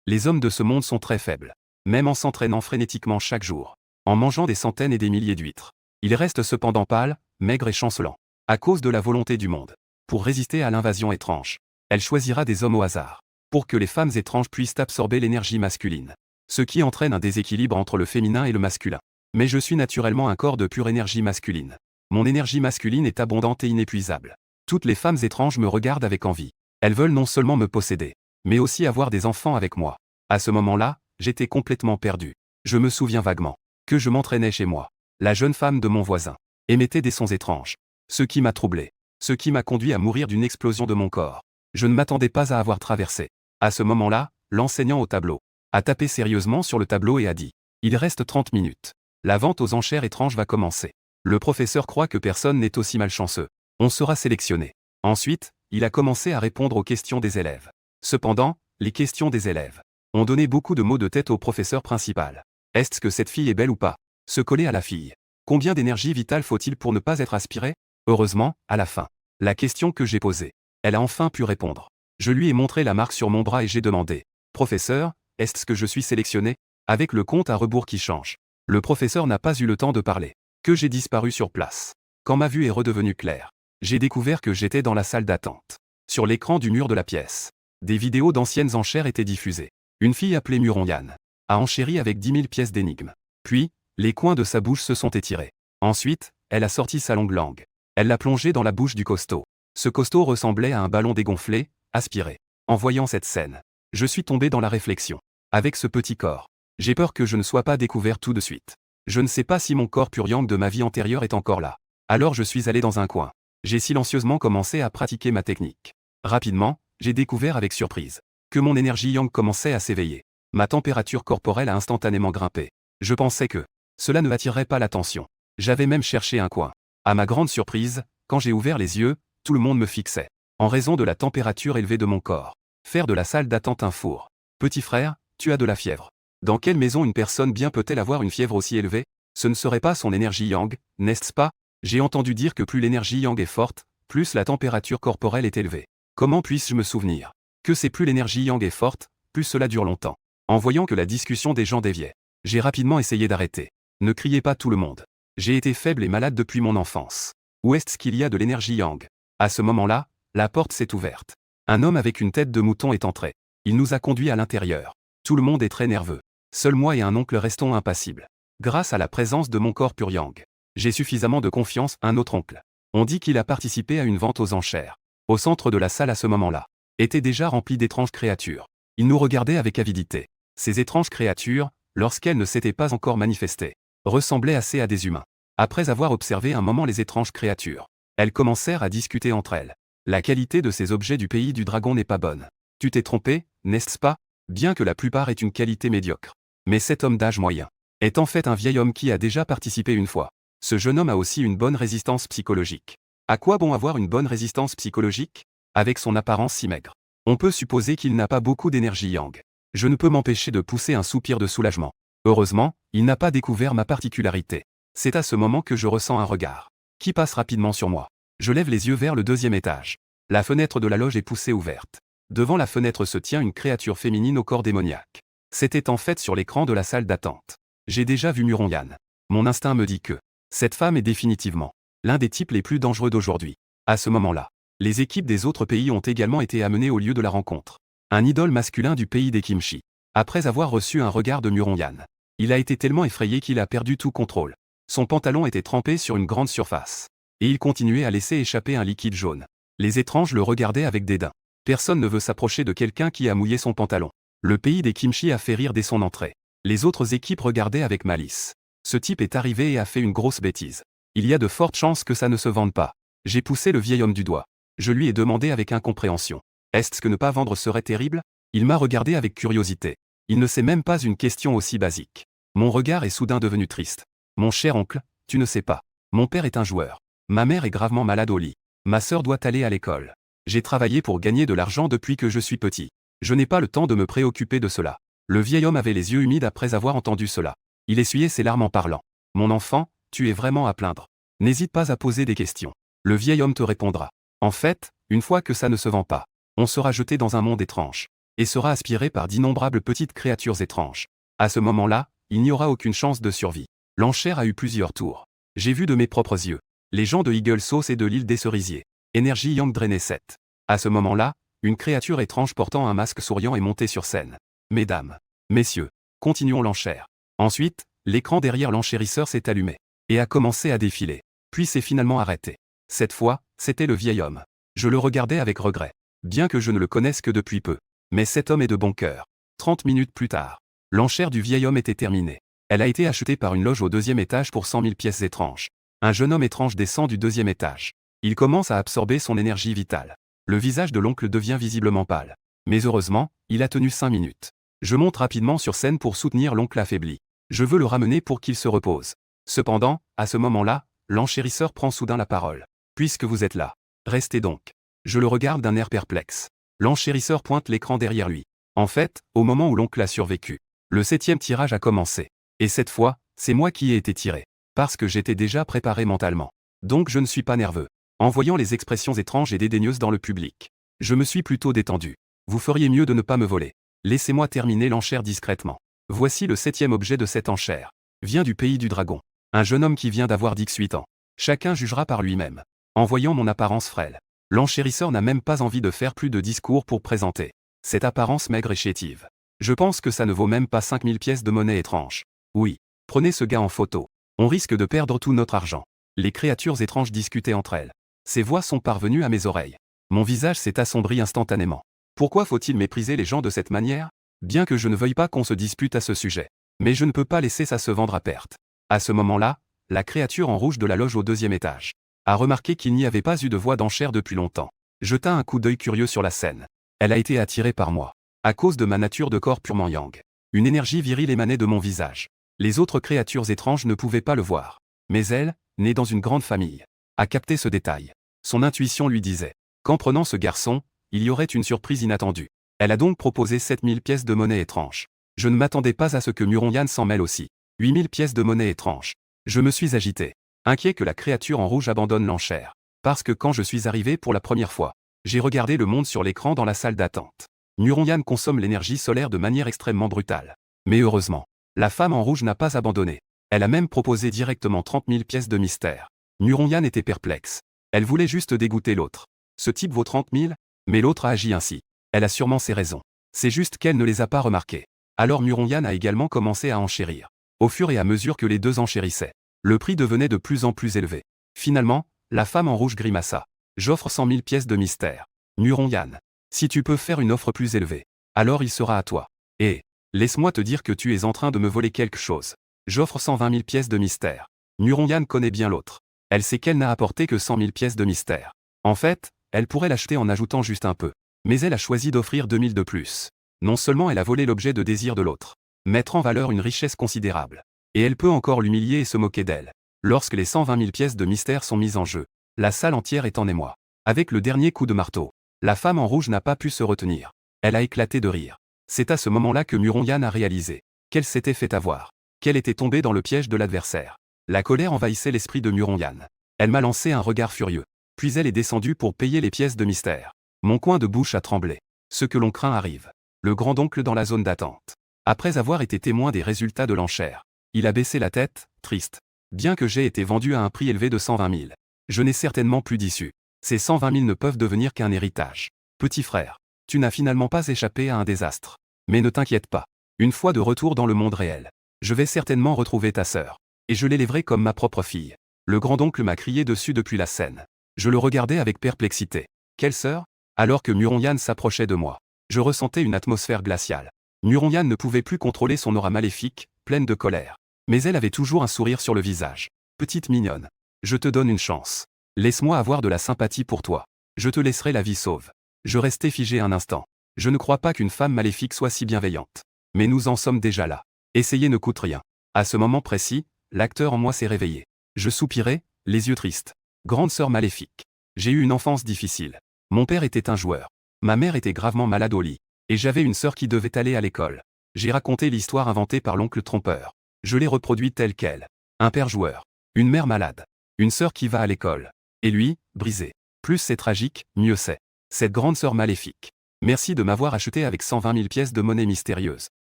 Les hommes de ce monde sont très faibles. Même en s'entraînant frénétiquement chaque jour, en mangeant des centaines et des milliers d'huîtres, ils restent cependant pâles, maigres et chancelants. À cause de la volonté du monde. Pour résister à l'invasion étrange, elle choisira des hommes au hasard. Pour que les femmes étranges puissent absorber l'énergie masculine. Ce qui entraîne un déséquilibre entre le féminin et le masculin. Mais je suis naturellement un corps de pure énergie masculine. Mon énergie masculine est abondante et inépuisable. Toutes les femmes étranges me regardent avec envie. Elles veulent non seulement me posséder, mais aussi avoir des enfants avec moi. À ce moment-là, j'étais complètement perdu. Je me souviens vaguement que je m'entraînais chez moi. La jeune femme de mon voisin émettait des sons étranges. Ce qui m'a troublé. Ce qui m'a conduit à mourir d'une explosion de mon corps. Je ne m'attendais pas à avoir traversé. À ce moment-là, l'enseignant au tableau a tapé sérieusement sur le tableau et a dit « Il reste 30 minutes. La vente aux enchères étranges va commencer. Le professeur croit que personne n'est aussi malchanceux. On sera sélectionné. » Ensuite, il a commencé à répondre aux questions des élèves. Cependant, les questions des élèves ont donné beaucoup de maux de tête au professeur principal. Est-ce que cette fille est belle ou pas? Se coller à la fille. Combien d'énergie vitale faut-il pour ne pas être aspiré? Heureusement, à la fin, la question que j'ai posée, elle a enfin pu répondre. Je lui ai montré la marque sur mon bras et j'ai demandé « Professeur, est-ce que je suis sélectionné ?» Avec le compte à rebours qui change. Le professeur n'a pas eu le temps de parler. Que j'ai disparu sur place. Quand ma vue est redevenue claire, j'ai découvert que j'étais dans la salle d'attente. Sur l'écran du mur de la pièce, des vidéos d'anciennes enchères étaient diffusées. Une fille appelée Muronyan a enchéri avec 10 000 pièces d'énigmes. Puis, les coins de sa bouche se sont étirés. Ensuite, elle a sorti sa longue langue. Elle l'a plongée dans la bouche du costaud. Ce costaud ressemblait à un ballon dégonflé, aspiré. En voyant cette scène, je suis tombé dans la réflexion. Avec ce petit corps, j'ai peur que je ne sois pas découvert tout de suite. Je ne sais pas si mon corps pur yang de ma vie antérieure est encore là. Alors je suis allé dans un coin. J'ai silencieusement commencé à pratiquer ma technique. Rapidement, j'ai découvert avec surprise que mon énergie yang commençait à s'éveiller. Ma température corporelle a instantanément grimpé. Je pensais que cela ne attirerait pas l'attention. J'avais même cherché un coin. À ma grande surprise, quand j'ai ouvert les yeux, tout le monde me fixait. En raison de la température élevée de mon corps. Faire de la salle d'attente un four. Petit frère, tu as de la fièvre. Dans quelle maison une personne bien peut-elle avoir une fièvre aussi élevée? Ce ne serait pas son énergie yang, n'est-ce pas? J'ai entendu dire que plus l'énergie yang est forte, plus la température corporelle est élevée. Comment puis-je me souvenir que c'est plus l'énergie yang est forte, plus cela dure longtemps? En voyant que la discussion des gens déviait, j'ai rapidement essayé d'arrêter. Ne criez pas tout le monde. J'ai été faible et malade depuis mon enfance. Où est-ce qu'il y a de l'énergie yang? À ce moment-là, la porte s'est ouverte. Un homme avec une tête de mouton est entré. Il nous a conduits à l'intérieur. Tout le monde est très nerveux. Seul moi et un oncle restons impassibles. Grâce à la présence de mon corps pur yang, j'ai suffisamment de confiance. Un autre oncle. On dit qu'il a participé à une vente aux enchères. Au centre de la salle à ce moment-là, était déjà rempli d'étranges créatures. Il nous regardait avec avidité. Ces étranges créatures, lorsqu'elles ne s'étaient pas encore manifestées, ressemblaient assez à des humains. Après avoir observé un moment les étranges créatures, elles commencèrent à discuter entre elles. La qualité de ces objets du pays du dragon n'est pas bonne. Tu t'es trompé, n'est-ce pas? Bien que la plupart aient une qualité médiocre. Mais cet homme d'âge moyen est en fait un vieil homme qui a déjà participé une fois. Ce jeune homme a aussi une bonne résistance psychologique. À quoi bon avoir une bonne résistance psychologique? Avec son apparence si maigre, on peut supposer qu'il n'a pas beaucoup d'énergie yang. Je ne peux m'empêcher de pousser un soupir de soulagement. Heureusement, il n'a pas découvert ma particularité. C'est à ce moment que je ressens un regard qui passe rapidement sur moi. Je lève les yeux vers le deuxième étage. La fenêtre de la loge est poussée ouverte. Devant la fenêtre se tient une créature féminine au corps démoniaque. C'était en fait sur l'écran de la salle d'attente. J'ai déjà vu Muronyan. Mon instinct me dit que cette femme est définitivement l'un des types les plus dangereux d'aujourd'hui. À ce moment-là, les équipes des autres pays ont également été amenées au lieu de la rencontre. Un idole masculin du pays des Kimchi. Après avoir reçu un regard de Muronyan, il a été tellement effrayé qu'il a perdu tout contrôle. Son pantalon était trempé sur une grande surface. Et il continuait à laisser échapper un liquide jaune. Les étranges le regardaient avec dédain. Personne ne veut s'approcher de quelqu'un qui a mouillé son pantalon. Le pays des Kimchi a fait rire dès son entrée. Les autres équipes regardaient avec malice. Ce type est arrivé et a fait une grosse bêtise. Il y a de fortes chances que ça ne se vende pas. J'ai poussé le vieil homme du doigt. Je lui ai demandé avec incompréhension. Est-ce que ne pas vendre serait terrible? Il m'a regardé avec curiosité. Il ne sait même pas une question aussi basique. Mon regard est soudain devenu triste. Mon cher oncle, tu ne sais pas. Mon père est un joueur. Ma mère est gravement malade au lit. Ma sœur doit aller à l'école. J'ai travaillé pour gagner de l'argent depuis que je suis petit. Je n'ai pas le temps de me préoccuper de cela. Le vieil homme avait les yeux humides après avoir entendu cela. Il essuyait ses larmes en parlant. Mon enfant, tu es vraiment à plaindre. N'hésite pas à poser des questions. Le vieil homme te répondra. En fait, une fois que ça ne se vend pas, on sera jeté dans un monde étrange. et sera aspiré par d'innombrables petites créatures étranges. À ce moment-là, il n'y aura aucune chance de survie. L'enchère a eu plusieurs tours. J'ai vu de mes propres yeux les gens de Eagle Sauce et de l'île des Cerisiers. Énergie Yang drainé 7. À ce moment-là, une créature étrange portant un masque souriant est montée sur scène. Mesdames, messieurs, continuons l'enchère. Ensuite, l'écran derrière l'enchérisseur s'est allumé et a commencé à défiler. Puis s'est finalement arrêté. Cette fois, c'était le vieil homme. Je le regardais avec regret, bien que je ne le connaisse que depuis peu. Mais cet homme est de bon cœur. 30 minutes plus tard, l'enchère du vieil homme était terminée. Elle a été achetée par une loge au 2e étage pour 100 000 pièces étranges. Un jeune homme étrange descend du 2e étage. Il commence à absorber son énergie vitale. Le visage de l'oncle devient visiblement pâle. Mais heureusement, il a tenu 5 minutes. Je monte rapidement sur scène pour soutenir l'oncle affaibli. Je veux le ramener pour qu'il se repose. Cependant, à ce moment-là, l'enchérisseur prend soudain la parole. Puisque vous êtes là, restez donc. Je le regarde d'un air perplexe. L'enchérisseur pointe l'écran derrière lui. En fait, au moment où l'oncle a survécu, le 7e tirage a commencé. Et cette fois, c'est moi qui ai été tiré. Parce que j'étais déjà préparé mentalement. Donc je ne suis pas nerveux. En voyant les expressions étranges et dédaigneuses dans le public, je me suis plutôt détendu. Vous feriez mieux de ne pas me voler. Laissez-moi terminer l'enchère discrètement. Voici le 7e objet de cette enchère. Vient du pays du dragon. Un jeune homme qui vient d'avoir 18 ans. Chacun jugera par lui-même. En voyant mon apparence frêle, l'enchérisseur n'a même pas envie de faire plus de discours pour présenter cette apparence maigre et chétive. Je pense que ça ne vaut même pas 5000 pièces de monnaie étrange. Oui, prenez ce gars en photo. On risque de perdre tout notre argent. Les créatures étranges discutaient entre elles. Ces voix sont parvenues à mes oreilles. Mon visage s'est assombri instantanément. Pourquoi faut-il mépriser les gens de cette manière? Bien que je ne veuille pas qu'on se dispute à ce sujet. Mais je ne peux pas laisser ça se vendre à perte. À ce moment-là, la créature en rouge de la loge au 2e étage a remarqué qu'il n'y avait pas eu de voix d'enchère depuis longtemps. Jeta un coup d'œil curieux sur la scène. Elle a été attirée par moi. À cause de ma nature de corps purement yang. Une énergie virile émanait de mon visage. Les autres créatures étranges ne pouvaient pas le voir. Mais elle, née dans une grande famille, a capté ce détail. Son intuition lui disait qu'en prenant ce garçon, il y aurait une surprise inattendue. Elle a donc proposé 7000 pièces de monnaie étrange. Je ne m'attendais pas à ce que Muronyan s'en mêle aussi. 8000 pièces de monnaie étrange. Je me suis agité, inquiet que la créature en rouge abandonne l'enchère. Parce que quand je suis arrivé pour la première fois, j'ai regardé le monde sur l'écran dans la salle d'attente. Muronyan consomme l'énergie solaire de manière extrêmement brutale. Mais heureusement, la femme en rouge n'a pas abandonné. Elle a même proposé directement 30 000 pièces de mystère. Muronyan était perplexe. Elle voulait juste dégoûter l'autre. Ce type vaut 30 000, mais l'autre a agi ainsi. Elle a sûrement ses raisons. C'est juste qu'elle ne les a pas remarquées. Alors Muronyan a également commencé à enchérir. Au fur et à mesure que les deux enchérissaient, le prix devenait de plus en plus élevé. Finalement, la femme en rouge grimaça. J'offre 100 000 pièces de mystère. Muronyan, si tu peux faire une offre plus élevée, alors il sera à toi. Et laisse-moi te dire que tu es en train de me voler quelque chose. J'offre 120 000 pièces de mystère. Muronyan connaît bien l'autre. Elle sait qu'elle n'a apporté que 100 000 pièces de mystère. En fait, elle pourrait l'acheter en ajoutant juste un peu. Mais elle a choisi d'offrir 2000 de plus. Non seulement elle a volé l'objet de désir de l'autre, mettre en valeur une richesse considérable. Et elle peut encore l'humilier et se moquer d'elle. Lorsque les 120 000 pièces de mystère sont mises en jeu, la salle entière est en émoi. Avec le dernier coup de marteau, la femme en rouge n'a pas pu se retenir. Elle a éclaté de rire. C'est à ce moment-là que Muronyan a réalisé qu'elle s'était fait avoir, qu'elle était tombée dans le piège de l'adversaire. La colère envahissait l'esprit de Muronyan. Elle m'a lancé un regard furieux. Puis elle est descendue pour payer les pièces de mystère. Mon coin de bouche a tremblé. Ce que l'on craint arrive. Le grand-oncle dans la zone d'attente. Après avoir été témoin des résultats de l'enchère, il a baissé la tête, triste. Bien que j'ai été vendu à un prix élevé de 120 000, je n'ai certainement plus d'issue. Ces 120 000 ne peuvent devenir qu'un héritage. Petit frère, tu n'as finalement pas échappé à un désastre. Mais ne t'inquiète pas. Une fois de retour dans le monde réel, je vais certainement retrouver ta sœur. Et je l'élèverai comme ma propre fille. Le grand-oncle m'a crié dessus depuis la scène. Je le regardais avec perplexité. Quelle sœur? Alors que Muronyan s'approchait de moi, je ressentais une atmosphère glaciale. Muronyan ne pouvait plus contrôler son aura maléfique, pleine de colère. Mais elle avait toujours un sourire sur le visage. Petite mignonne, je te donne une chance. Laisse-moi avoir de la sympathie pour toi. Je te laisserai la vie sauve. Je restais figé un instant. Je ne crois pas qu'une femme maléfique soit si bienveillante. Mais nous en sommes déjà là. Essayer ne coûte rien. À ce moment précis, l'acteur en moi s'est réveillé. Je soupirai, les yeux tristes. Grande sœur maléfique. J'ai eu une enfance difficile. Mon père était un joueur. Ma mère était gravement malade au lit. Et j'avais une sœur qui devait aller à l'école. J'ai raconté l'histoire inventée par l'oncle trompeur. Je l'ai reproduite telle quelle. Un père joueur. Une mère malade. Une sœur qui va à l'école. Et lui, brisé. Plus c'est tragique, mieux c'est. Cette grande sœur maléfique. Merci de m'avoir acheté avec 120 000 pièces de monnaie mystérieuse.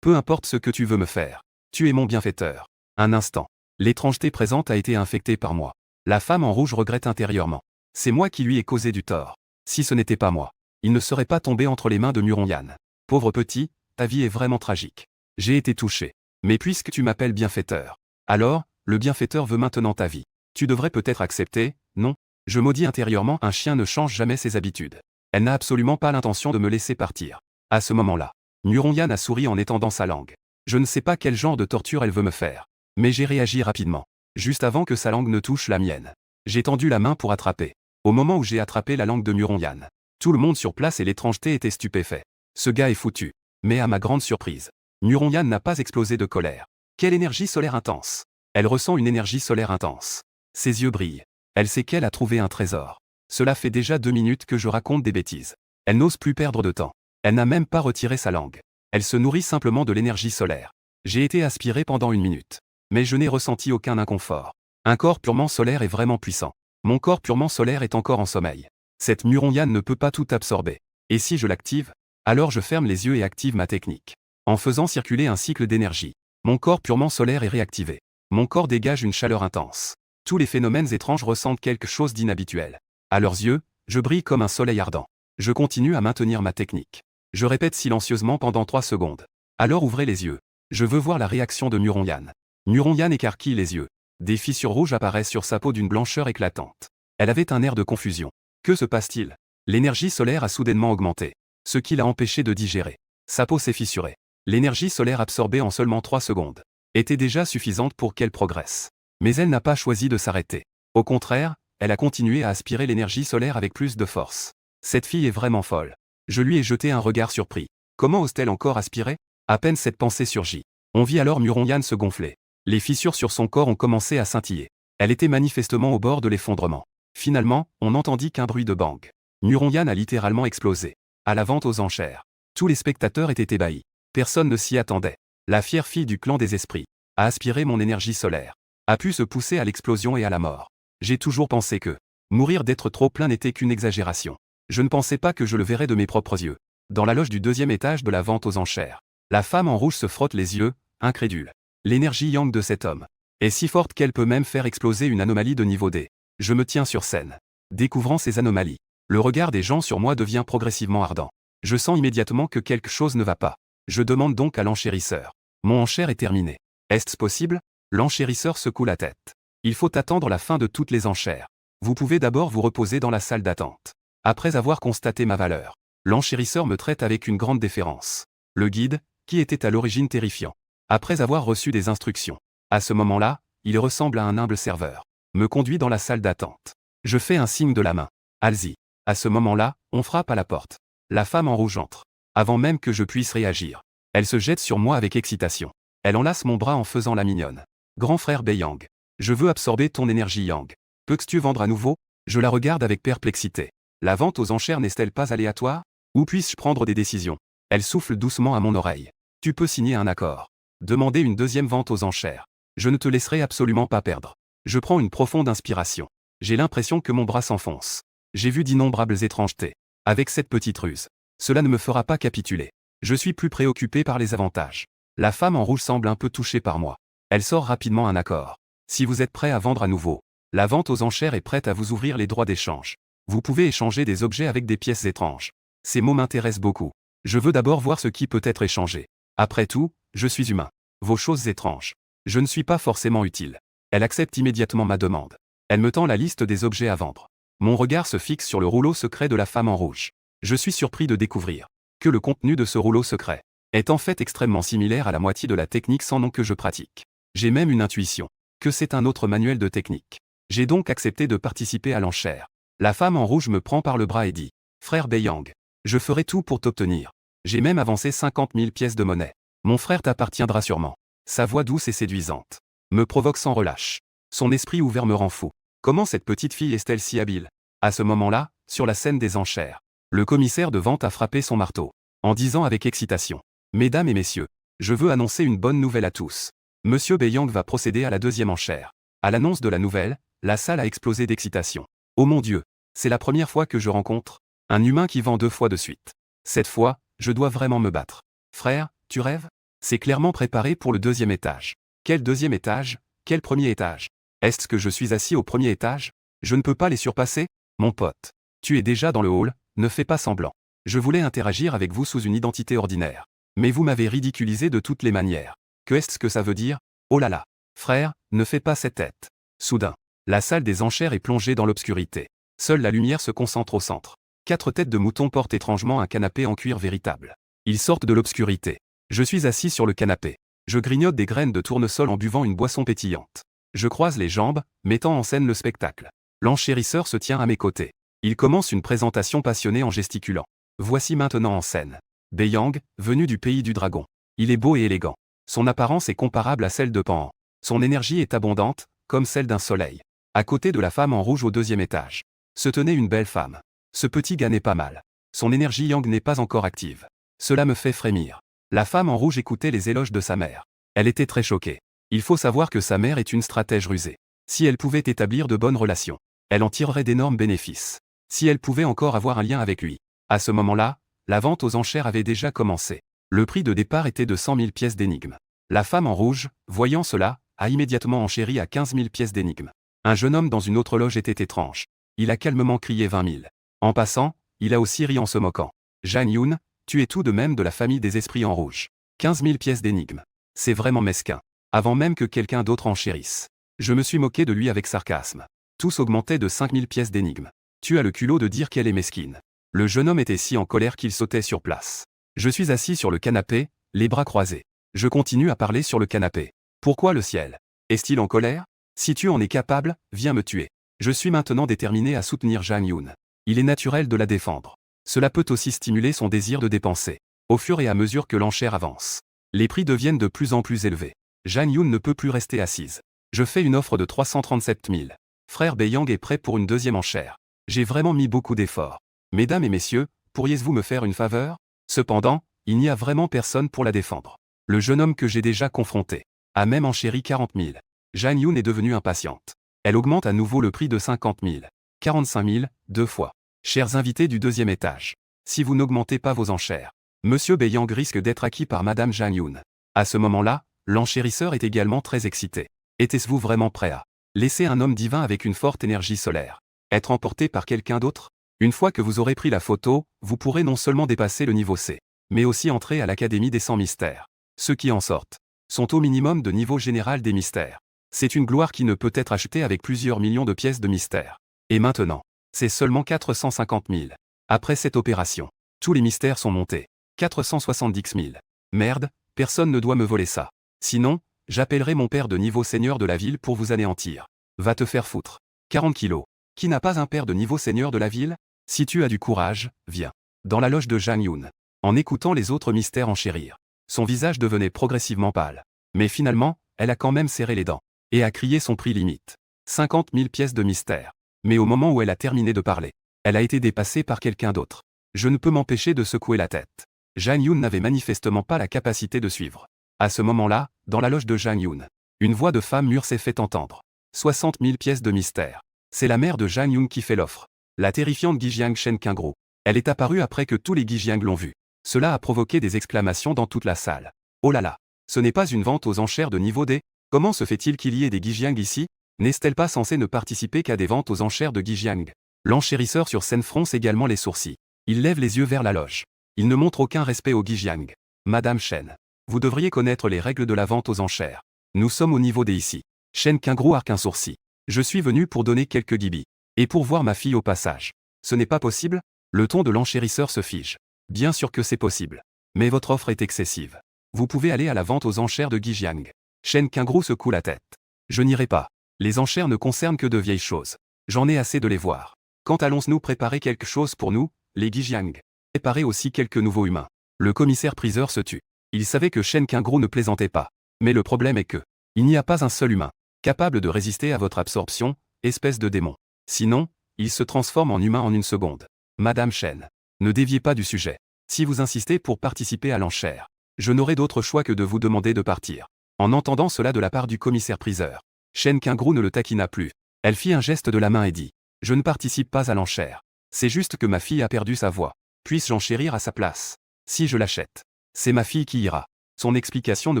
Peu importe ce que tu veux me faire. Tu es mon bienfaiteur. Un instant. L'étrangeté présente a été infectée par moi. La femme en rouge regrette intérieurement. C'est moi qui lui ai causé du tort. Si ce n'était pas moi, il ne serait pas tombé entre les mains de Muronyan. Pauvre petit, ta vie est vraiment tragique. J'ai été touché. Mais puisque tu m'appelles bienfaiteur, alors, le bienfaiteur veut maintenant ta vie. Tu devrais peut-être accepter, non? Je maudis intérieurement, un chien ne change jamais ses habitudes. Elle n'a absolument pas l'intention de me laisser partir. À ce moment-là, Muronyan a souri en étendant sa langue. Je ne sais pas quel genre de torture elle veut me faire. Mais j'ai réagi rapidement. Juste avant que sa langue ne touche la mienne. J'ai tendu la main pour attraper. Au moment où j'ai attrapé la langue de Muronyan, tout le monde sur place et l'étrangeté était stupéfait. Ce gars est foutu. Mais à ma grande surprise, Muronyan n'a pas explosé de colère. Quelle énergie solaire intense! Elle ressent une énergie solaire intense. Ses yeux brillent. Elle sait qu'elle a trouvé un trésor. Cela fait déjà 2 minutes que je raconte des bêtises. Elle n'ose plus perdre de temps. Elle n'a même pas retiré sa langue. Elle se nourrit simplement de l'énergie solaire. J'ai été aspiré pendant 1 minute. Mais je n'ai ressenti aucun inconfort. Un corps purement solaire est vraiment puissant. Mon corps purement solaire est encore en sommeil. Cette Muronyan ne peut pas tout absorber. Et si je l'active, alors je ferme les yeux et active ma technique. En faisant circuler un cycle d'énergie, mon corps purement solaire est réactivé. Mon corps dégage une chaleur intense. Tous les phénomènes étranges ressentent quelque chose d'inhabituel. À leurs yeux, je brille comme un soleil ardent. Je continue à maintenir ma technique. Je répète silencieusement pendant 3 secondes. Alors ouvrez les yeux. Je veux voir la réaction de Muronyan. Muronyan écarquille les yeux. Des fissures rouges apparaissent sur sa peau d'une blancheur éclatante. Elle avait un air de confusion. Que se passe-t-il? L'énergie solaire a soudainement augmenté. Ce qui l'a empêché de digérer. Sa peau s'est fissurée. L'énergie solaire absorbée en seulement 3 secondes était déjà suffisante pour qu'elle progresse. Mais elle n'a pas choisi de s'arrêter. Au contraire, elle a continué à aspirer l'énergie solaire avec plus de force. Cette fille est vraiment folle. Je lui ai jeté un regard surpris. Comment ose-t-elle encore aspirer? À peine cette pensée surgit. On vit alors Muronyan se gonfler. Les fissures sur son corps ont commencé à scintiller. Elle était manifestement au bord de l'effondrement. Finalement, on n'entendit qu'un bruit de bang. Muronyan a littéralement explosé. À la vente aux enchères. Tous les spectateurs étaient ébahis. Personne ne s'y attendait. La fière fille du clan des esprits a aspiré mon énergie solaire. A pu se pousser à l'explosion et à la mort. J'ai toujours pensé que mourir d'être trop plein n'était qu'une exagération. Je ne pensais pas que je le verrais de mes propres yeux. Dans la loge du 2e étage de la vente aux enchères, la femme en rouge se frotte les yeux, incrédule. L'énergie yang de cet homme est si forte qu'elle peut même faire exploser une anomalie de niveau D. Je me tiens sur scène. Découvrant ces anomalies, le regard des gens sur moi devient progressivement ardent. Je sens immédiatement que quelque chose ne va pas. Je demande donc à l'enchérisseur. Mon enchère est terminée. Est-ce possible? L'enchérisseur secoue la tête. Il faut attendre la fin de toutes les enchères. Vous pouvez d'abord vous reposer dans la salle d'attente. Après avoir constaté ma valeur, l'enchérisseur me traite avec une grande déférence. Le guide, qui était à l'origine terrifiant. Après avoir reçu des instructions. À ce moment-là, il ressemble à un humble serveur. Me conduit dans la salle d'attente. Je fais un signe de la main. Allez-y. À ce moment-là, on frappe à la porte. La femme en rouge entre. Avant même que je puisse réagir. Elle se jette sur moi avec excitation. Elle enlace mon bras en faisant la mignonne. Grand frère Beiyang. Je veux absorber ton énergie Yang. Peux-tu vendre à nouveau? Je la regarde avec perplexité. La vente aux enchères n'est-elle pas aléatoire? Où puis-je prendre des décisions? Elle souffle doucement à mon oreille. Tu peux signer un accord. Demander une 2e vente aux enchères. Je ne te laisserai absolument pas perdre. Je prends une profonde inspiration. J'ai l'impression que mon bras s'enfonce. J'ai vu d'innombrables étrangetés. Avec cette petite ruse, cela ne me fera pas capituler. Je suis plus préoccupé par les avantages. La femme en rouge semble un peu touchée par moi. Elle sort rapidement un accord. Si vous êtes prêt à vendre à nouveau, la vente aux enchères est prête à vous ouvrir les droits d'échange. Vous pouvez échanger des objets avec des pièces étranges. Ces mots m'intéressent beaucoup. Je veux d'abord voir ce qui peut être échangé. Après tout, je suis humain. Vos choses étranges. Je ne suis pas forcément utile. Elle accepte immédiatement ma demande. Elle me tend la liste des objets à vendre. Mon regard se fixe sur le rouleau secret de la femme en rouge. Je suis surpris de découvrir que le contenu de ce rouleau secret est en fait extrêmement similaire à la moitié de la technique sans nom que je pratique. J'ai même une intuition que c'est un autre manuel de technique. J'ai donc accepté de participer à l'enchère. La femme en rouge me prend par le bras et dit « Frère Beiyang, je ferai tout pour t'obtenir. J'ai même avancé 50 000 pièces de monnaie. Mon frère t'appartiendra sûrement. » Sa voix douce et séduisante me provoque sans relâche. Son esprit ouvert me rend fou. Comment cette petite fille est-elle si habile? À ce moment-là, sur la scène des enchères, le commissaire de vente a frappé son marteau, en disant avec excitation « Mesdames et messieurs, je veux annoncer une bonne nouvelle à tous. Monsieur Beiyang va procéder à la 2e enchère. » À l'annonce de la nouvelle, la salle a explosé d'excitation. Oh mon Dieu, c'est la première fois que je rencontre un humain qui vend 2 fois de suite. Cette fois, je dois vraiment me battre. Frère, tu rêves? C'est clairement préparé pour le deuxième étage. Quel deuxième étage? Quel premier étage? Est-ce que je suis assis au premier étage? Je ne peux pas les surpasser? Mon pote. Tu es déjà dans le hall, ne fais pas semblant. Je voulais interagir avec vous sous une identité ordinaire. Mais vous m'avez ridiculisé de toutes les manières. Que est-ce que ça veut dire? Oh là là. Frère, ne fais pas cette tête. Soudain, la salle des enchères est plongée dans l'obscurité. Seule la lumière se concentre au centre. 4 têtes de moutons portent étrangement un canapé en cuir véritable. Ils sortent de l'obscurité. Je suis assis sur le canapé. Je grignote des graines de tournesol en buvant une boisson pétillante. Je croise les jambes, mettant en scène le spectacle. L'enchérisseur se tient à mes côtés. Il commence une présentation passionnée en gesticulant. Voici maintenant en scène Beiyang, venu du pays du dragon. Il est beau et élégant. Son apparence est comparable à celle de Pan. Son énergie est abondante, comme celle d'un soleil. À côté de la femme en rouge au deuxième étage, se tenait une belle femme. Ce petit gars n'est pas mal. Son énergie yang n'est pas encore active. Cela me fait frémir. La femme en rouge écoutait les éloges de sa mère. Elle était très choquée. Il faut savoir que sa mère est une stratège rusée. Si elle pouvait établir de bonnes relations, elle en tirerait d'énormes bénéfices. Si elle pouvait encore avoir un lien avec lui. À ce moment-là, la vente aux enchères avait déjà commencé. Le prix de départ était de 100 000 pièces d'énigmes. La femme en rouge, voyant cela, a immédiatement enchéri à 15 000 pièces d'énigmes. Un jeune homme dans une autre loge était étrange. Il a calmement crié 20 000. En passant, il a aussi ri en se moquant. Jang Yoon, tu es tout de même de la famille des esprits en rouge. 15 000 pièces d'énigmes. C'est vraiment mesquin. Avant même que quelqu'un d'autre enchérisse. Je me suis moqué de lui avec sarcasme. Tous augmentaient de 5 000 pièces d'énigmes. Tu as le culot de dire qu'elle est mesquine. Le jeune homme était si en colère qu'il sautait sur place. Je suis assis sur le canapé, les bras croisés. Je continue à parler sur le canapé. Pourquoi le ciel? Est-il en colère? Si tu en es capable, viens me tuer. Je suis maintenant déterminé à soutenir Jang Yoon. Il est naturel de la défendre. Cela peut aussi stimuler son désir de dépenser. Au fur et à mesure que l'enchère avance, les prix deviennent de plus en plus élevés. Jang Yoon ne peut plus rester assise. Je fais une offre de 337 000. Frère Beiyang est prêt pour une deuxième enchère. J'ai vraiment mis beaucoup d'efforts. Mesdames et messieurs, pourriez-vous me faire une faveur? Cependant, il n'y a vraiment personne pour la défendre. Le jeune homme que j'ai déjà confronté a même enchéri 40 000. Jang Yoon est devenue impatiente. Elle augmente à nouveau le prix de 50 000. 45 000, 2 fois. Chers invités du deuxième étage, si vous n'augmentez pas vos enchères, Monsieur Beiyang risque d'être acquis par Madame Jang Yoon. À ce moment-là, l'enchérisseur est également très excité. Était-vous vraiment prêt à laisser un homme divin avec une forte énergie solaire être emporté par quelqu'un d'autre? Une fois que vous aurez pris la photo, vous pourrez non seulement dépasser le niveau C, mais aussi entrer à l'Académie des 100 mystères. Ceux qui en sortent sont au minimum de niveau général des mystères. C'est une gloire qui ne peut être achetée avec plusieurs millions de pièces de mystères. Et maintenant, c'est seulement 450 000. Après cette opération, tous les mystères sont montés. 470 000. Merde, personne ne doit me voler ça. Sinon, j'appellerai mon père de niveau seigneur de la ville pour vous anéantir. Va te faire foutre. 40 kilos. Qui n'a pas un père de niveau seigneur de la ville? Si tu as du courage, viens. Dans la loge de Jang Yoon. En écoutant les autres mystères enchérir, son visage devenait progressivement pâle. Mais finalement, elle a quand même serré les dents. Et a crié son prix limite. 50 000 pièces de mystère. Mais au moment où elle a terminé de parler, elle a été dépassée par quelqu'un d'autre. Je ne peux m'empêcher de secouer la tête. Jang Yoon n'avait manifestement pas la capacité de suivre. À ce moment-là, dans la loge de Jang Yoon, une voix de femme mûre s'est fait entendre. 60 000 pièces de mystère. C'est la mère de Jang Yoon qui fait l'offre. La terrifiante Gijiang Shen Kingru. Elle est apparue après que tous les Gijiang l'ont vue. Cela a provoqué des exclamations dans toute la salle. Oh là là. Ce n'est pas une vente aux enchères de niveau D. Comment se fait-il qu'il y ait des Gijiang ici? N'est-elle pas censée ne participer qu'à des ventes aux enchères de Gijiang? L'enchérisseur sur scène fronce également les sourcils. Il lève les yeux vers la loge. Il ne montre aucun respect aux Gijiang. Madame Shen. Vous devriez connaître les règles de la vente aux enchères. Nous sommes au niveau D ici. Shen Kingru arque un sourcil. Je suis venu pour donner quelques gibis. Et pour voir ma fille au passage. Ce n'est pas possible? Le ton de l'enchérisseur se fige. Bien sûr que c'est possible. Mais votre offre est excessive. Vous pouvez aller à la vente aux enchères de Gijiang. Shen Kingru secoue la tête. Je n'irai pas. Les enchères ne concernent que de vieilles choses. J'en ai assez de les voir. Quand allons-nous préparer quelque chose pour nous, les Gijiang? Préparer aussi quelques nouveaux humains. Le commissaire priseur se tue. Il savait que Shen Kingru ne plaisantait pas. Mais le problème est que, il n'y a pas un seul humain capable de résister à votre absorption, espèce de démon. Sinon, il se transforme en humain en une seconde. Madame Shen, ne déviez pas du sujet. Si vous insistez pour participer à l'enchère, je n'aurai d'autre choix que de vous demander de partir. En entendant cela de la part du commissaire priseur, Shen Kingru ne le taquina plus. Elle fit un geste de la main et dit: Je ne participe pas à l'enchère. C'est juste que ma fille a perdu sa voix. Puisse j'enchérir à sa place? Si je l'achète, c'est ma fille qui ira. Son explication ne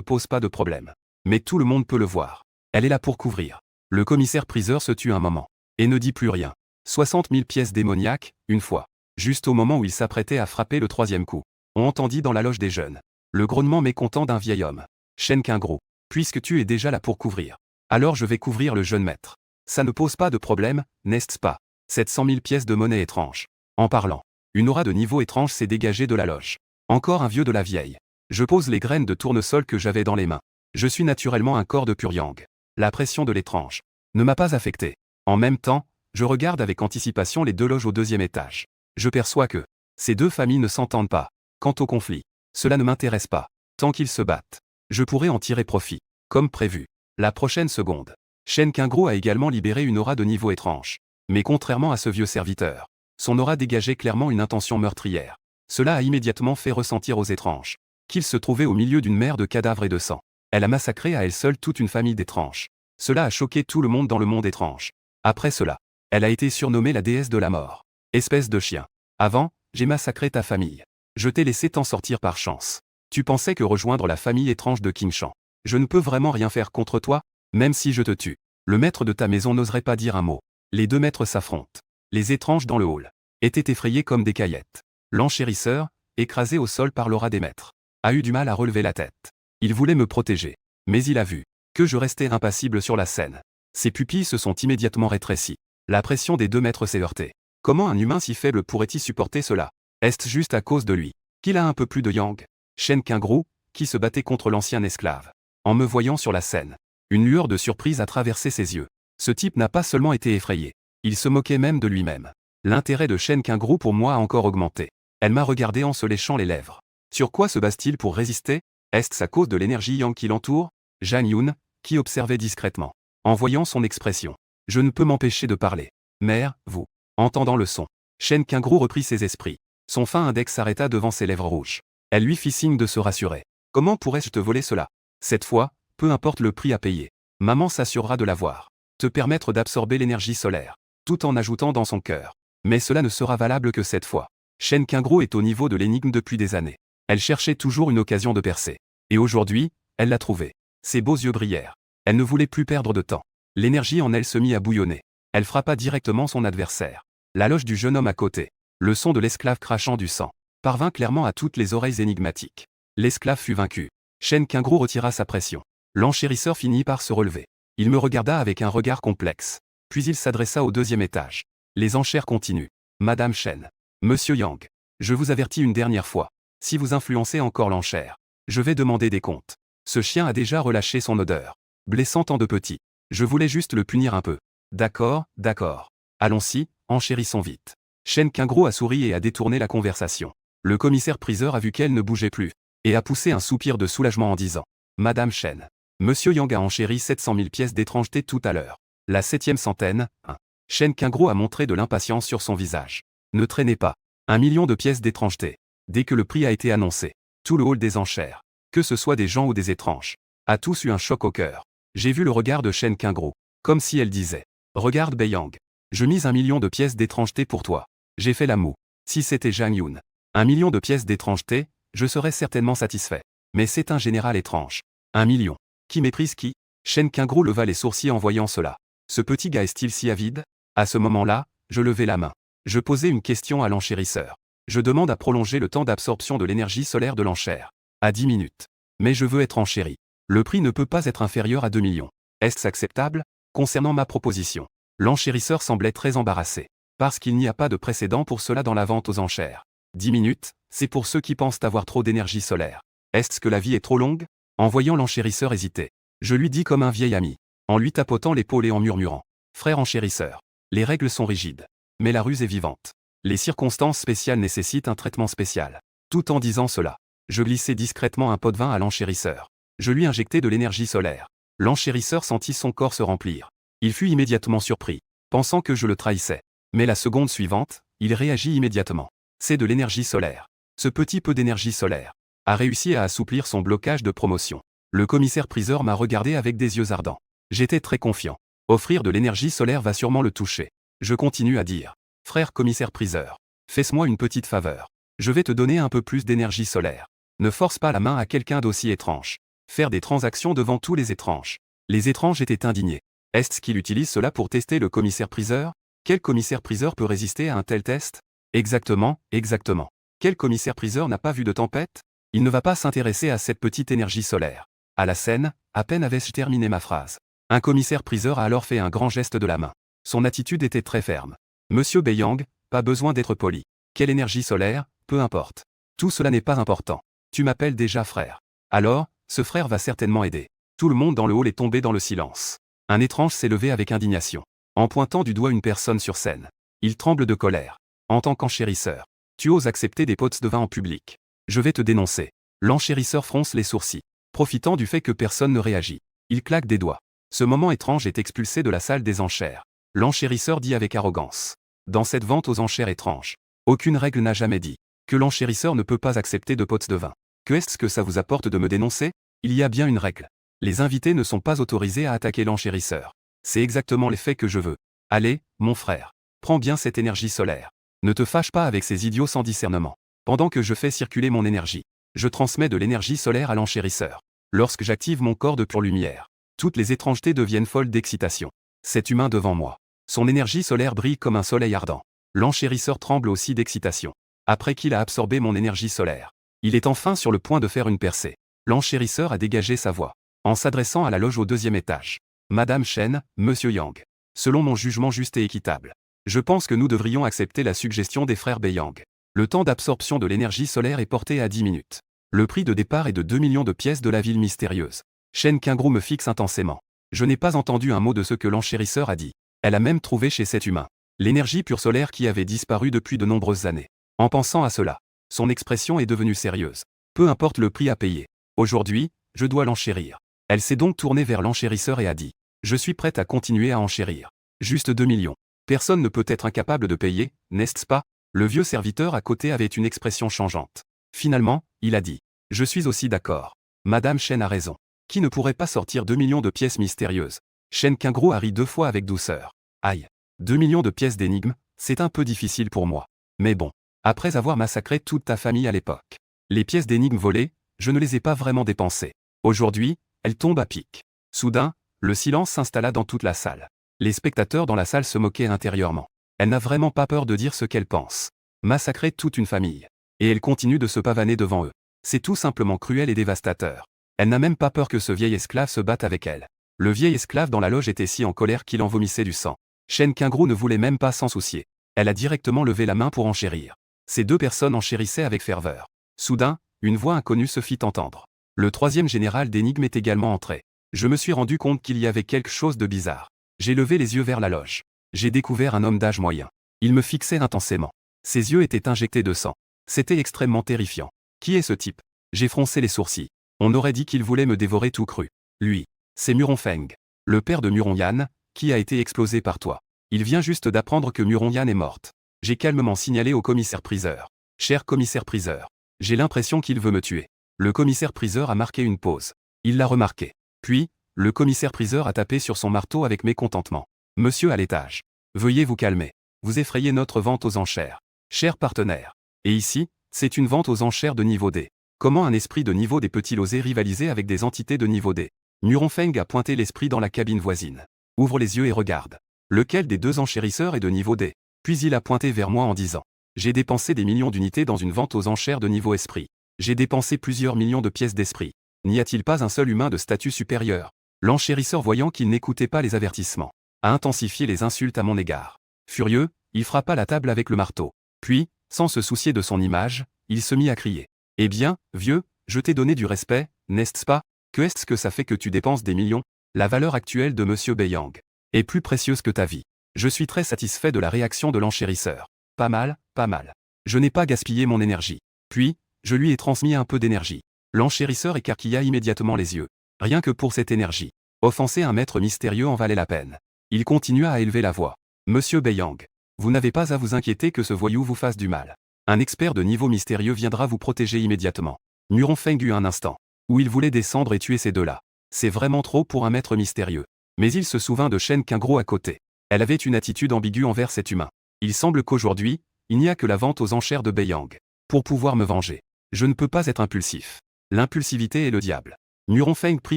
pose pas de problème. Mais tout le monde peut le voir. Elle est là pour couvrir. Le commissaire-priseur se tue un moment. Et ne dit plus rien. 60 000 pièces démoniaques, une fois. Juste au moment où il s'apprêtait à frapper le troisième coup. On entendit dans la loge des jeunes le grognement mécontent d'un vieil homme. Shen Qingru, puisque tu es déjà là pour couvrir. Alors je vais couvrir le jeune maître. Ça ne pose pas de problème, n'est-ce pas? 700 000 pièces de monnaie étrange. En parlant, une aura de niveau étrange s'est dégagée de la loge. Encore un vieux de la vieille. Je pose les graines de tournesol que j'avais dans les mains. Je suis naturellement un corps de pur yang. La pression de l'étrange ne m'a pas affecté. En même temps, je regarde avec anticipation les deux loges au deuxième étage. Je perçois que ces deux familles ne s'entendent pas. Quant au conflit, cela ne m'intéresse pas. Tant qu'ils se battent, je pourrais en tirer profit. Comme prévu. La prochaine seconde, Shen Qingru a également libéré une aura de niveau étrange. Mais contrairement à ce vieux serviteur, son aura dégageait clairement une intention meurtrière. Cela a immédiatement fait ressentir aux étranges qu'il se trouvait au milieu d'une mer de cadavres et de sang. Elle a massacré à elle seule toute une famille d'étranges. Cela a choqué tout le monde dans le monde étrange. Après cela, elle a été surnommée la déesse de la mort. Espèce de chien. Avant, j'ai massacré ta famille. Je t'ai laissé t'en sortir par chance. Tu pensais que rejoindre la famille étrange de King Shan, je ne peux vraiment rien faire contre toi, même si je te tue. Le maître de ta maison n'oserait pas dire un mot. Les deux maîtres s'affrontent. Les étranges dans le hall étaient effrayés comme des caillettes. L'enchérisseur, écrasé au sol par l'aura des maîtres, a eu du mal à relever la tête. Il voulait me protéger. Mais il a vu que je restais impassible sur la scène. Ses pupilles se sont immédiatement rétrécies. La pression des deux maîtres s'est heurtée. Comment un humain si faible pourrait-il supporter cela? Est-ce juste à cause de lui qu'il a un peu plus de yang? Shen Qingru, qui se battait contre l'ancien esclave. En me voyant sur la scène, une lueur de surprise a traversé ses yeux. Ce type n'a pas seulement été effrayé, il se moquait même de lui-même. L'intérêt de Shen Qingru pour moi a encore augmenté. Elle m'a regardé en se léchant les lèvres. Sur quoi se base-t-il pour résister? Est-ce à cause de l'énergie yang qui l'entoure? Zhang Yun, qui observait discrètement. En voyant son expression, je ne peux m'empêcher de parler. Mère, vous. Entendant le son, Shen Qingru reprit ses esprits. Son fin index s'arrêta devant ses lèvres rouges. Elle lui fit signe de se rassurer. Comment pourrais-je te voler cela? Cette fois, peu importe le prix à payer. Maman s'assurera de l'avoir. Te permettre d'absorber l'énergie solaire. Tout en ajoutant dans son cœur. Mais cela ne sera valable que cette fois. Shen Qingru est au niveau de l'énigme depuis des années. Elle cherchait toujours une occasion de percer. Et aujourd'hui, elle l'a trouvée. Ses beaux yeux brillèrent. Elle ne voulait plus perdre de temps. L'énergie en elle se mit à bouillonner. Elle frappa directement son adversaire. La loge du jeune homme à côté. Le son de l'esclave crachant du sang parvint clairement à toutes les oreilles énigmatiques. L'esclave fut vaincu. Shen Qingru retira sa pression. L'enchérisseur finit par se relever. Il me regarda avec un regard complexe. Puis il s'adressa au deuxième étage. Les enchères continuent. Madame Shen. Monsieur Yang. Je vous avertis une dernière fois. Si vous influencez encore l'enchère, je vais demander des comptes. Ce chien a déjà relâché son odeur, blessant tant de petits. Je voulais juste le punir un peu. D'accord, d'accord. Allons-y, enchérissons vite. Shen Qingru a souri et a détourné la conversation. Le commissaire-priseur a vu qu'elle ne bougeait plus, et a poussé un soupir de soulagement en disant « Madame Shen. Monsieur Yang a enchéri 700 000 pièces d'étrangeté tout à l'heure. La 7e centaine, 1. Shen Qingru a montré de l'impatience sur son visage. Ne traînez pas. 1 million de pièces d'étrangeté. Dès que le prix a été annoncé, tout le hall des enchères, que ce soit des gens ou des étranges, a tous eu un choc au cœur. J'ai vu le regard de Shen Qingru, comme si elle disait « Regarde Beiyang, je mise 1 million de pièces d'étrangeté pour toi. J'ai fait la moue. Si c'était Zhang Yun, 1 million de pièces d'étrangeté, je serais certainement satisfait. Mais c'est un général étrange. 1 million. Qui méprise qui? Shen Qingru leva les sourcils en voyant cela. Ce petit gars est-il si avide? À ce moment-là, je levai la main. Je posai une question à l'enchérisseur. Je demande à prolonger le temps d'absorption de l'énergie solaire de l'enchère. À 10 minutes. Mais je veux être enchéri. Le prix ne peut pas être inférieur à 2 millions. Est-ce acceptable? Concernant ma proposition, l'enchérisseur semblait très embarrassé. Parce qu'il n'y a pas de précédent pour cela dans la vente aux enchères. 10 minutes, c'est pour ceux qui pensent avoir trop d'énergie solaire. Est-ce que la vie est trop longue? En voyant l'enchérisseur hésiter, je lui dis comme un vieil ami, en lui tapotant l'épaule et en murmurant. Frère enchérisseur, les règles sont rigides. Mais la ruse est vivante. Les circonstances spéciales nécessitent un traitement spécial. Tout en disant cela, je glissai discrètement un pot de vin à l'enchérisseur. Je lui injectai de l'énergie solaire. L'enchérisseur sentit son corps se remplir. Il fut immédiatement surpris, pensant que je le trahissais. Mais la seconde suivante, il réagit immédiatement. C'est de l'énergie solaire. Ce petit peu d'énergie solaire a réussi à assouplir son blocage de promotion. Le commissaire-priseur m'a regardé avec des yeux ardents. J'étais très confiant. Offrir de l'énergie solaire va sûrement le toucher. Je continue à dire. Frère commissaire-priseur, fais-moi une petite faveur. Je vais te donner un peu plus d'énergie solaire. Ne force pas la main à quelqu'un d'aussi étrange. Faire des transactions devant tous les étranges. Les étranges étaient indignés. Est-ce qu'il utilise cela pour tester le commissaire-priseur? Quel commissaire-priseur peut résister à un tel test? Exactement, exactement. Quel commissaire-priseur n'a pas vu de tempête? Il ne va pas s'intéresser à cette petite énergie solaire. À la scène, à peine avais-je terminé ma phrase. Un commissaire-priseur a alors fait un grand geste de la main. Son attitude était très ferme. Monsieur Beiyang, pas besoin d'être poli. Quelle énergie solaire, peu importe. Tout cela n'est pas important. Tu m'appelles déjà frère. Alors, ce frère va certainement aider. Tout le monde dans le hall est tombé dans le silence. Un étrange s'est levé avec indignation, en pointant du doigt une personne sur scène. Il tremble de colère. En tant qu'enchérisseur, tu oses accepter des pots de vin en public. Je vais te dénoncer. L'enchérisseur fronce les sourcils, profitant du fait que personne ne réagit. Il claque des doigts. Ce moment étrange est expulsé de la salle des enchères. L'enchérisseur dit avec arrogance. Dans cette vente aux enchères étranges, aucune règle n'a jamais dit que l'enchérisseur ne peut pas accepter de pots de vin. Que est-ce que ça vous apporte de me dénoncer? Il y a bien une règle. Les invités ne sont pas autorisés à attaquer l'enchérisseur. C'est exactement l'effet que je veux. Allez, mon frère, prends bien cette énergie solaire. Ne te fâche pas avec ces idiots sans discernement. Pendant que je fais circuler mon énergie, je transmets de l'énergie solaire à l'enchérisseur. Lorsque j'active mon corps de pure lumière, toutes les étrangetés deviennent folles d'excitation. Cet humain devant moi. Son énergie solaire brille comme un soleil ardent. L'enchérisseur tremble aussi d'excitation. Après qu'il a absorbé mon énergie solaire, il est enfin sur le point de faire une percée. L'enchérisseur a dégagé sa voix, en s'adressant à la loge au 2e étage. Madame Chen, Monsieur Yang. Selon mon jugement juste et équitable, je pense que nous devrions accepter la suggestion des frères Beiyang. Le temps d'absorption de l'énergie solaire est porté à 10 minutes. Le prix de départ est de 2 millions de pièces de la ville mystérieuse. Chen Qingru me fixe intensément. Je n'ai pas entendu un mot de ce que l'enchérisseur a dit. Elle a même trouvé chez cet humain l'énergie pure solaire qui avait disparu depuis de nombreuses années. En pensant à cela, son expression est devenue sérieuse. Peu importe le prix à payer. Aujourd'hui, je dois l'enchérir. Elle s'est donc tournée vers l'enchérisseur et a dit. Je suis prête à continuer à enchérir. Juste 2 millions. Personne ne peut être incapable de payer, n'est-ce pas? Le vieux serviteur à côté avait une expression changeante. Finalement, il a dit. Je suis aussi d'accord. Madame Chen a raison. Qui ne pourrait pas sortir 2 millions de pièces mystérieuses? Chen Qingru a ri 2 fois avec douceur. Aïe. 2 millions de pièces d'énigmes, c'est un peu difficile pour moi. Mais bon. Après avoir massacré toute ta famille à l'époque. Les pièces d'énigmes volées, je ne les ai pas vraiment dépensées. Aujourd'hui, elles tombent à pic. Soudain, le silence s'installa dans toute la salle. Les spectateurs dans la salle se moquaient intérieurement. Elle n'a vraiment pas peur de dire ce qu'elle pense. Massacrer toute une famille. Et elle continue de se pavaner devant eux. C'est tout simplement cruel et dévastateur. Elle n'a même pas peur que ce vieil esclave se batte avec elle. Le vieil esclave dans la loge était si en colère qu'il en vomissait du sang. Chen Qingru ne voulait même pas s'en soucier. Elle a directement levé la main pour enchérir. Ces deux personnes enchérissaient avec ferveur. Soudain, une voix inconnue se fit entendre. Le 3e général d'énigmes est également entré. Je me suis rendu compte qu'il y avait quelque chose de bizarre. J'ai levé les yeux vers la loge. J'ai découvert un homme d'âge moyen. Il me fixait intensément. Ses yeux étaient injectés de sang. C'était extrêmement terrifiant. Qui est ce type? J'ai froncé les sourcils. On aurait dit qu'il voulait me dévorer tout cru. Lui, c'est Muron Feng, le père de Muron Yan, qui a été explosé par toi. Il vient juste d'apprendre que Muron Yan est morte. J'ai calmement signalé au commissaire-priseur. Cher commissaire-priseur, j'ai l'impression qu'il veut me tuer. Le commissaire-priseur a marqué une pause. Il l'a remarqué. Puis, le commissaire-priseur a tapé sur son marteau avec mécontentement. Monsieur à l'étage. Veuillez vous calmer. Vous effrayez notre vente aux enchères. Cher partenaire. Et ici, c'est une vente aux enchères de niveau D. Comment un esprit de niveau D peut-il oser rivaliser avec des entités de niveau D? Muron Feng a pointé l'esprit dans la cabine voisine. Ouvre les yeux et regarde. Lequel des deux enchérisseurs est de niveau D? Puis il a pointé vers moi en disant. J'ai dépensé des millions d'unités dans une vente aux enchères de niveau esprit. J'ai dépensé plusieurs millions de pièces d'esprit. N'y a-t-il pas un seul humain de statut supérieur? L'enchérisseur, voyant qu'il n'écoutait pas les avertissements, a intensifié les insultes à mon égard. Furieux, il frappa la table avec le marteau. Puis, sans se soucier de son image, il se mit à crier. Eh bien, vieux, je t'ai donné du respect, n'est-ce pas? Que est-ce que ça fait que tu dépenses des millions? La valeur actuelle de Monsieur Beiyang est plus précieuse que ta vie. Je suis très satisfait de la réaction de l'enchérisseur. Pas mal, pas mal. Je n'ai pas gaspillé mon énergie. Puis, je lui ai transmis un peu d'énergie. L'enchérisseur écarquilla immédiatement les yeux. Rien que pour cette énergie. Offenser un maître mystérieux en valait la peine. Il continua à élever la voix. Monsieur Beiyang, vous n'avez pas à vous inquiéter que ce voyou vous fasse du mal. Un expert de niveau mystérieux viendra vous protéger immédiatement. Muron Feng eut un instant où il voulait descendre et tuer ces deux-là. C'est vraiment trop pour un maître mystérieux. Mais il se souvint de Chen Qingru à côté. Elle avait une attitude ambiguë envers cet humain. Il semble qu'aujourd'hui, il n'y a que la vente aux enchères de Beiyang. pour pouvoir me venger. Je ne peux pas être impulsif. L'impulsivité est le diable. Muronfeng prit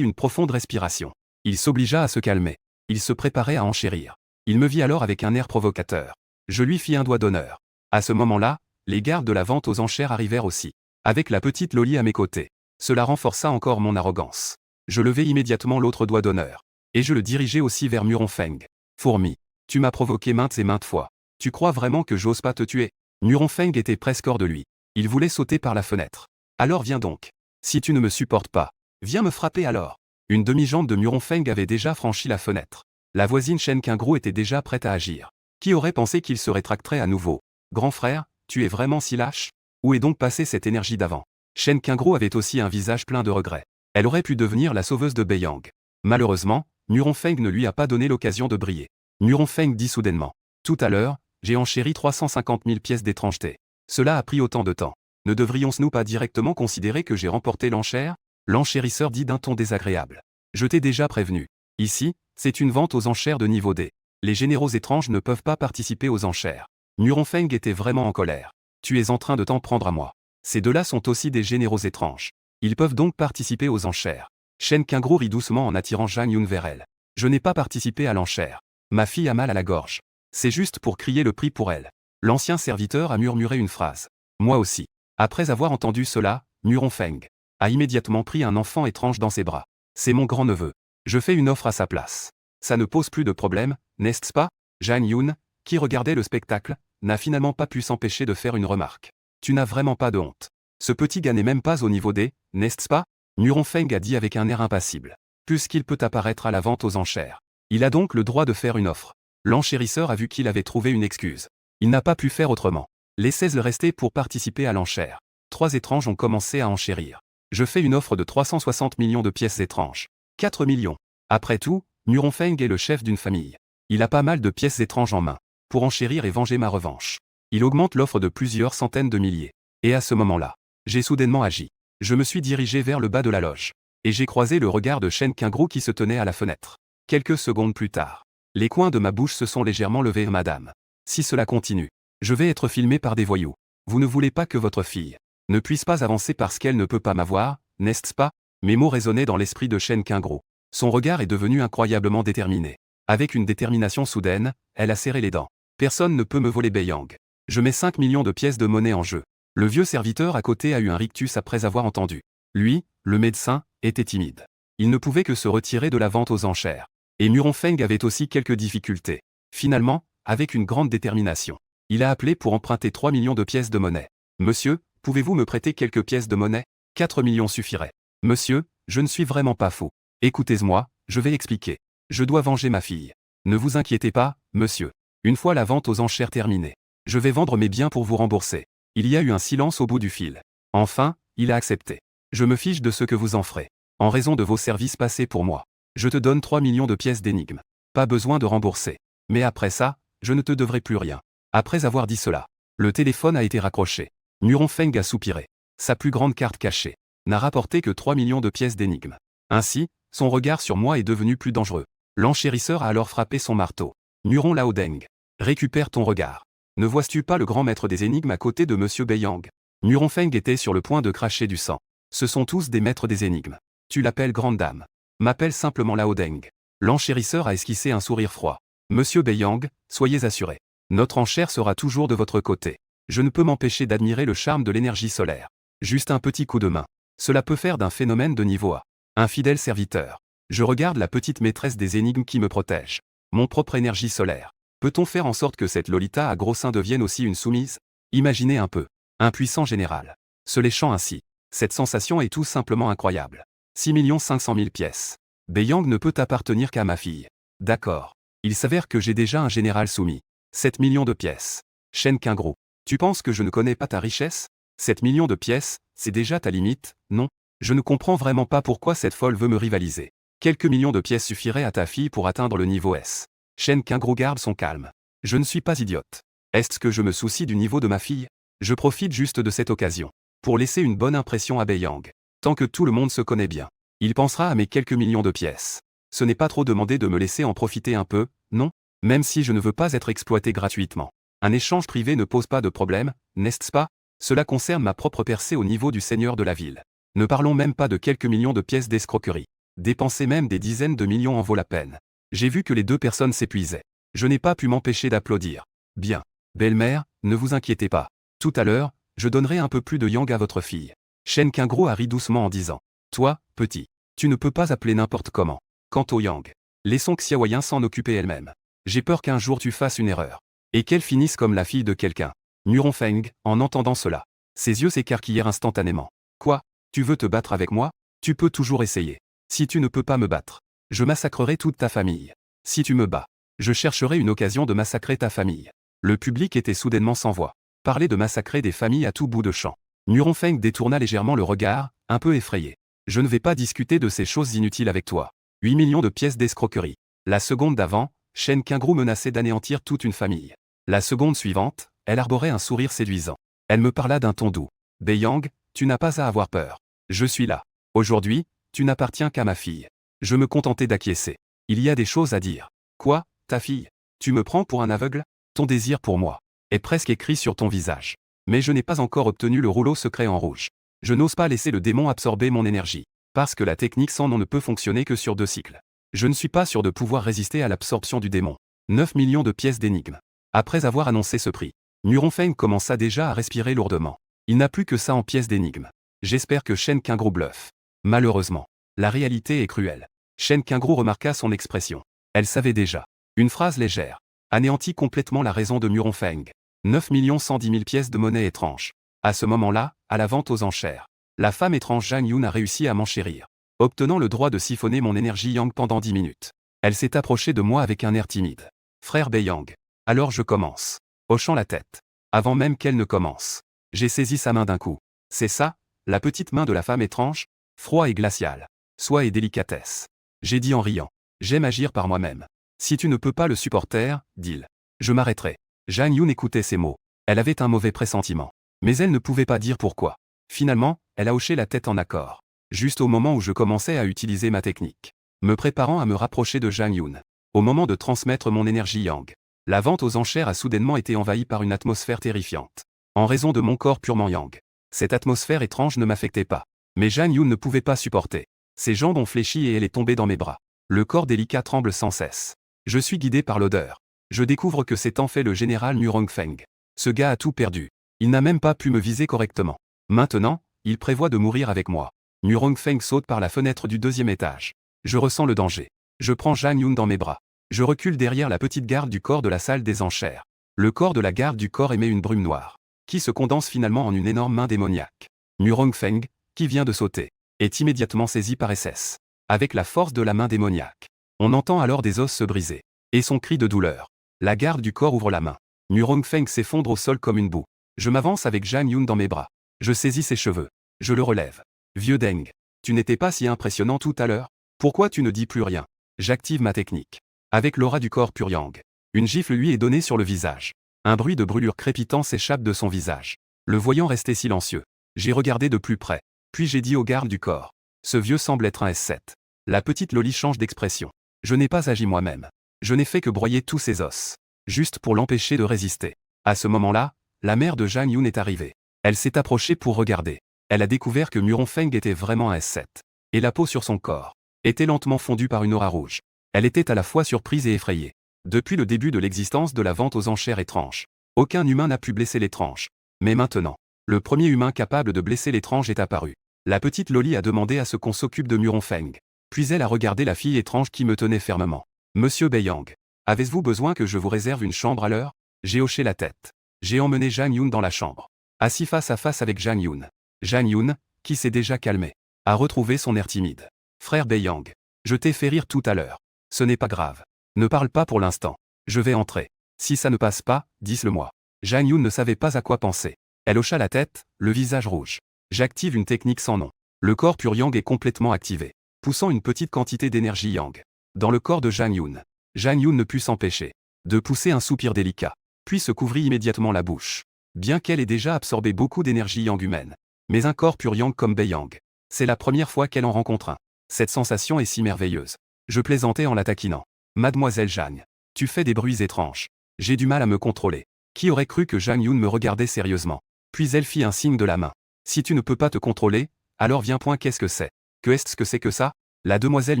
une profonde respiration. Il s'obligea à se calmer. Il se préparait à enchérir. Il me vit alors avec un air provocateur. Je lui fis un doigt d'honneur. À ce moment-là, les gardes de la vente aux enchères arrivèrent aussi, avec la petite Loli à mes côtés. Cela renforça encore mon arrogance. Je levai immédiatement l'autre doigt d'honneur. Et je le dirigeai aussi vers Muronfeng. Fourmi, tu m'as provoqué maintes et maintes fois. Tu crois vraiment que j'ose pas te tuer? Muronfeng était presque hors de lui. Il voulait sauter par la fenêtre. Alors viens donc. Si tu ne me supportes pas, viens me frapper alors. Une demi-jambe de Muronfeng avait déjà franchi la fenêtre. La voisine Shen Qingru était déjà prête à agir. Qui aurait pensé qu'il se rétracterait à nouveau? Grand frère, tu es vraiment si lâche? Où est donc passée cette énergie d'avant? Shen Qingru avait aussi un visage plein de regrets. Elle aurait pu devenir la sauveuse de Beiyang. Malheureusement, Muronfeng ne lui a pas donné l'occasion de briller. Muronfeng dit soudainement. Tout à l'heure, j'ai enchéri 350 000 pièces d'étrangeté. Cela a pris autant de temps. Ne devrions-nous pas directement considérer que j'ai remporté l'enchère? L'enchérisseur dit d'un ton désagréable. Je t'ai déjà prévenu. Ici, c'est une vente aux enchères de niveau D. Les généraux étranges ne peuvent pas participer aux enchères. Muronfeng était vraiment en colère. Tu es en train de t'en prendre à moi. Ces deux-là sont aussi des généraux étranges. Ils peuvent donc participer aux enchères. Shen Qingru rit doucement en attirant Zhang Yun vers elle. Je n'ai pas participé à l'enchère. Ma fille a mal à la gorge. C'est juste pour crier le prix pour elle. L'ancien serviteur a murmuré une phrase. Moi aussi. Après avoir entendu cela, Muronfeng a immédiatement pris un enfant étrange dans ses bras. C'est mon grand-neveu. Je fais une offre à sa place. Ça ne pose plus de problème, n'est-ce pas? Zhang Yun, qui regardait le spectacle, n'a finalement pas pu s'empêcher de faire une remarque. Tu n'as vraiment pas de honte. Ce petit gars n'est même pas au niveau D, n'est-ce pas? Muronfeng a dit avec un air impassible. Puisqu'il peut apparaître à la vente aux enchères. Il a donc le droit de faire une offre. L'enchérisseur a vu qu'il avait trouvé une excuse. Il n'a pas pu faire autrement. Laissez-le rester pour participer à l'enchère. 3 étranges ont commencé à enchérir. Je fais une offre de 360 millions de pièces étranges. 4 millions. Après tout, Muronfeng est le chef d'une famille. Il a pas mal de pièces étranges en main. Pour enchérir et venger ma revanche. Il augmente l'offre de plusieurs centaines de milliers. Et à ce moment-là, j'ai soudainement agi. Je me suis dirigé vers le bas de la loge. Et j'ai croisé le regard de Shen Qingru qui se tenait à la fenêtre. Quelques secondes plus tard, les coins de ma bouche se sont légèrement levés, madame. Si cela continue, je vais être filmé par des voyous. Vous ne voulez pas que votre fille ne puisse pas avancer parce qu'elle ne peut pas m'avoir, n'est-ce pas? Mes mots résonnaient dans l'esprit de Shen Qingru. Son regard est devenu incroyablement déterminé. Avec une détermination soudaine, elle a serré les dents. Personne ne peut me voler Beiyang. Je mets 5 millions de pièces de monnaie en jeu. Le vieux serviteur à côté a eu un rictus après avoir entendu. Lui, le médecin, était timide. Il ne pouvait que se retirer de la vente aux enchères. Et Muronfeng avait aussi quelques difficultés. Finalement, avec une grande détermination, il a appelé pour emprunter 3 millions de pièces de monnaie. Monsieur, pouvez-vous me prêter quelques pièces de monnaie? 4 millions suffiraient. Monsieur, je ne suis vraiment pas fou. Écoutez-moi, je vais expliquer. Je dois venger ma fille. Ne vous inquiétez pas, monsieur. Une fois la vente aux enchères terminée, je vais vendre mes biens pour vous rembourser. Il y a eu un silence au bout du fil. Enfin, il a accepté. Je me fiche de ce que vous en ferez. En raison de vos services passés pour moi, je te donne 3 millions de pièces d'énigmes. Pas besoin de rembourser. Mais après ça, je ne te devrai plus rien. Après avoir dit cela, le téléphone a été raccroché. Muronfeng a soupiré. Sa plus grande carte cachée n'a rapporté que 3 millions de pièces d'énigmes. Ainsi, son regard sur moi est devenu plus dangereux. L'enchérisseur a alors frappé son marteau. Muron Laodeng, récupère ton regard. Ne vois-tu pas le grand maître des énigmes à côté de Monsieur Beiyang? Muronfeng était sur le point de cracher du sang. Ce sont tous des maîtres des énigmes. Tu l'appelles grande dame. M'appelle simplement Laodeng. L'enchérisseur a esquissé un sourire froid. Monsieur Beiyang, soyez assuré. Notre enchère sera toujours de votre côté. Je ne peux m'empêcher d'admirer le charme de l'énergie solaire. Juste un petit coup de main. Cela peut faire d'un phénomène de niveau A. Un fidèle serviteur. Je regarde la petite maîtresse des énigmes qui me protège. Mon propre énergie solaire. Peut-on faire en sorte que cette Lolita à gros seins devienne aussi une soumise? Imaginez un peu. Un puissant général. Se léchant ainsi. Cette sensation est tout simplement incroyable. 6 500 000 pièces. Beiyang ne peut appartenir qu'à ma fille. D'accord. Il s'avère que j'ai déjà un général soumis. 7 millions de pièces. Shen Qingru. Tu penses que je ne connais pas ta richesse? 7 millions de pièces, c'est déjà ta limite, non? Je ne comprends vraiment pas pourquoi cette folle veut me rivaliser. Quelques millions de pièces suffiraient à ta fille pour atteindre le niveau S. Shen Qingru garde son calme. Je ne suis pas idiote. Est-ce que je me soucie du niveau de ma fille? Je profite juste de cette occasion pour laisser une bonne impression à Beiyang. Tant que tout le monde se connaît bien, il pensera à mes quelques millions de pièces. Ce n'est pas trop demander de me laisser en profiter un peu, non? Même si je ne veux pas être exploité gratuitement. Un échange privé ne pose pas de problème, n'est-ce pas? Cela concerne ma propre percée au niveau du seigneur de la ville. Ne parlons même pas de quelques millions de pièces d'escroquerie. Dépenser même des dizaines de millions en vaut la peine. J'ai vu que les deux personnes s'épuisaient. Je n'ai pas pu m'empêcher d'applaudir. Bien. Belle-mère, ne vous inquiétez pas. Tout à l'heure, je donnerai un peu plus de yang à votre fille. Shen Qingru a ri doucement en disant. Toi, petit, tu ne peux pas appeler n'importe comment. Quant au yang, laissons Xiaoyan s'en occuper elle-même. J'ai peur qu'un jour tu fasses une erreur. Et qu'elle finisse comme la fille de quelqu'un. Muron Feng, en entendant cela, ses yeux s'écarquillèrent instantanément. Quoi? Tu veux te battre avec moi? Tu peux toujours essayer. Si tu ne peux pas me battre, je massacrerai toute ta famille. Si tu me bats, je chercherai une occasion de massacrer ta famille. Le public était soudainement sans voix. Parler de massacrer des familles à tout bout de champ. Muron Feng détourna légèrement le regard, un peu effrayé. Je ne vais pas discuter de ces choses inutiles avec toi. 8 millions de pièces d'escroquerie. La seconde d'avant, Shen Qingru menaçait d'anéantir toute une famille. La seconde suivante, elle arborait un sourire séduisant. Elle me parla d'un ton doux. Beiyang, tu n'as pas à avoir peur. Je suis là. Aujourd'hui, tu n'appartiens qu'à ma fille. Je me contentais d'acquiescer. Il y a des choses à dire. Quoi, ta fille? Tu me prends pour un aveugle? Ton désir pour moi est presque écrit sur ton visage. Mais je n'ai pas encore obtenu le rouleau secret en rouge. Je n'ose pas laisser le démon absorber mon énergie. Parce que la technique sans nom ne peut fonctionner que sur 2 cycles. Je ne suis pas sûr de pouvoir résister à l'absorption du démon. 9 millions de pièces d'énigmes. Après avoir annoncé ce prix, Muron Feng commença déjà à respirer lourdement. Il n'a plus que ça en pièces d'énigmes. J'espère que Shen Qingru bluffe. Malheureusement, la réalité est cruelle. Shen Qingru remarqua son expression. Elle savait déjà. Une phrase légère anéantit complètement la raison de Muron Feng. 9 110 000 pièces de monnaie étrange. À ce moment-là, à la vente aux enchères, la femme étrange Zhang Yun a réussi à m'enchérir, obtenant le droit de siphonner mon énergie yang pendant 10 minutes. Elle s'est approchée de moi avec un air timide. Frère Beiyang. Alors je commence. Hochant la tête. Avant même qu'elle ne commence. J'ai saisi sa main d'un coup. C'est ça, la petite main de la femme étrange? Froid et glacial. Soie et délicatesse. J'ai dit en riant. J'aime agir par moi-même. Si tu ne peux pas le supporter, dit-il. Je m'arrêterai. Zhang Yun écoutait ces mots. Elle avait un mauvais pressentiment. Mais elle ne pouvait pas dire pourquoi. Finalement, elle a hoché la tête en accord. Juste au moment où je commençais à utiliser ma technique. Me préparant à me rapprocher de Zhang Yun. Au moment de transmettre mon énergie yang. La vente aux enchères a soudainement été envahie par une atmosphère terrifiante. En raison de mon corps purement yang. Cette atmosphère étrange ne m'affectait pas. Mais Zhang Yun ne pouvait pas supporter. Ses jambes ont fléchi et elle est tombée dans mes bras. Le corps délicat tremble sans cesse. Je suis guidé par l'odeur. Je découvre que c'est en fait le général Muron Feng. Ce gars a tout perdu. Il n'a même pas pu me viser correctement. Maintenant, il prévoit de mourir avec moi. Muron Feng saute par la fenêtre du 2e étage. Je ressens le danger. Je prends Zhang Yun dans mes bras. Je recule derrière la petite garde du corps de la salle des enchères. Le corps de la garde du corps émet une brume noire, qui se condense finalement en une énorme main démoniaque. Muron Feng, qui vient de sauter, est immédiatement saisi par SS. Avec la force de la main démoniaque. On entend alors des os se briser. Et son cri de douleur. La garde du corps ouvre la main. Muron Feng s'effondre au sol comme une boue. Je m'avance avec Zhang Yun dans mes bras. Je saisis ses cheveux. Je le relève. Vieux Deng, tu n'étais pas si impressionnant tout à l'heure? Pourquoi tu ne dis plus rien? J'active ma technique. Avec l'aura du corps pur yang. Une gifle lui est donnée sur le visage. Un bruit de brûlure crépitant s'échappe de son visage. Le voyant rester silencieux. J'ai regardé de plus près. Puis j'ai dit au garde du corps. Ce vieux semble être un S7. La petite Loli change d'expression. Je n'ai pas agi moi-même. Je n'ai fait que broyer tous ses os. Juste pour l'empêcher de résister. À ce moment-là, la mère de Zhang Yun est arrivée. Elle s'est approchée pour regarder. Elle a découvert que Muron Feng était vraiment un S7. Et la peau sur son corps était lentement fondue par une aura rouge. Elle était à la fois surprise et effrayée. Depuis le début de l'existence de la vente aux enchères étranges, aucun humain n'a pu blesser l'étrange. Mais maintenant, le premier humain capable de blesser l'étrange est apparu. La petite Loli a demandé à ce qu'on s'occupe de Muron Feng. Puis elle a regardé la fille étrange qui me tenait fermement. Monsieur Beiyang, avez-vous besoin que je vous réserve une chambre à l'heure? J'ai hoché la tête. J'ai emmené Zhang Yun dans la chambre. Assis face à face avec Zhang Yun. Zhang Yun, qui s'est déjà calmé, a retrouvé son air timide. Frère Beiyang, je t'ai fait rire tout à l'heure. Ce n'est pas grave. Ne parle pas pour l'instant. Je vais entrer. Si ça ne passe pas, dis-le-moi. Zhang Yun ne savait pas à quoi penser. Elle hocha la tête, le visage rouge. J'active une technique sans nom. Le corps pur yang est complètement activé, poussant une petite quantité d'énergie yang. Dans le corps de Zhang Yun. Zhang Yun ne put s'empêcher de pousser un soupir délicat, puis se couvrit immédiatement la bouche. Bien qu'elle ait déjà absorbé beaucoup d'énergie yang humaine. Mais un corps pur yang comme Beiyang. C'est la première fois qu'elle en rencontre un. Cette sensation est si merveilleuse. Je plaisantais en la taquinant. Mademoiselle Zhang, tu fais des bruits étranges. J'ai du mal à me contrôler. Qui aurait cru que Zhang Yun me regardait sérieusement? Puis elle fit un signe de la main. Si tu ne peux pas te contrôler, alors viens. Qu'est-ce que c'est? Que est-ce que c'est que ça? La demoiselle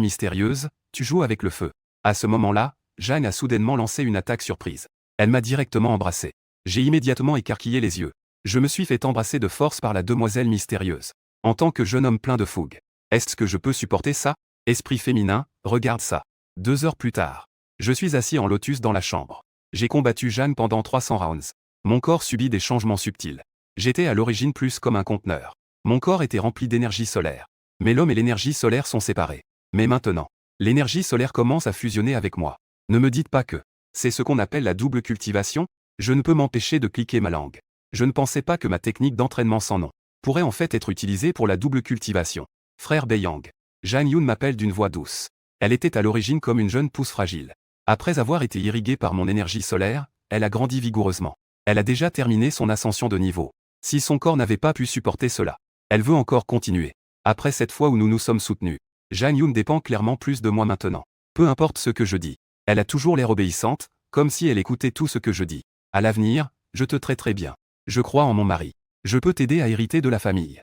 mystérieuse, tu joues avec le feu. À ce moment-là, Jeanne a soudainement lancé une attaque surprise. Elle m'a directement embrassé. J'ai immédiatement écarquillé les yeux. Je me suis fait embrasser de force par la demoiselle mystérieuse. En tant que jeune homme plein de fougue. Est-ce que je peux supporter ça? Esprit féminin, regarde ça. 2 heures plus tard. Je suis assis en lotus dans la chambre. J'ai combattu Jeanne pendant 300 rounds. Mon corps subit des changements subtils. J'étais à l'origine plus comme un conteneur. Mon corps était rempli d'énergie solaire. Mais l'homme et l'énergie solaire sont séparés. Mais maintenant, l'énergie solaire commence à fusionner avec moi. Ne me dites pas que c'est ce qu'on appelle la double cultivation. Je ne peux m'empêcher de cliquer ma langue. Je ne pensais pas que ma technique d'entraînement sans nom pourrait en fait être utilisée pour la double cultivation. Frère Beiyang. Jeanne Yun m'appelle d'une voix douce. Elle était à l'origine comme une jeune pousse fragile. Après avoir été irriguée par mon énergie solaire, elle a grandi vigoureusement. Elle a déjà terminé son ascension de niveau. Si son corps n'avait pas pu supporter cela, elle veut encore continuer. Après cette fois où nous nous sommes soutenus, Jeanne Yun dépend clairement plus de moi maintenant. Peu importe ce que je dis. Elle a toujours l'air obéissante, comme si elle écoutait tout ce que je dis. À l'avenir, je te traiterai bien. Je crois en mon mari. Je peux t'aider à hériter de la famille.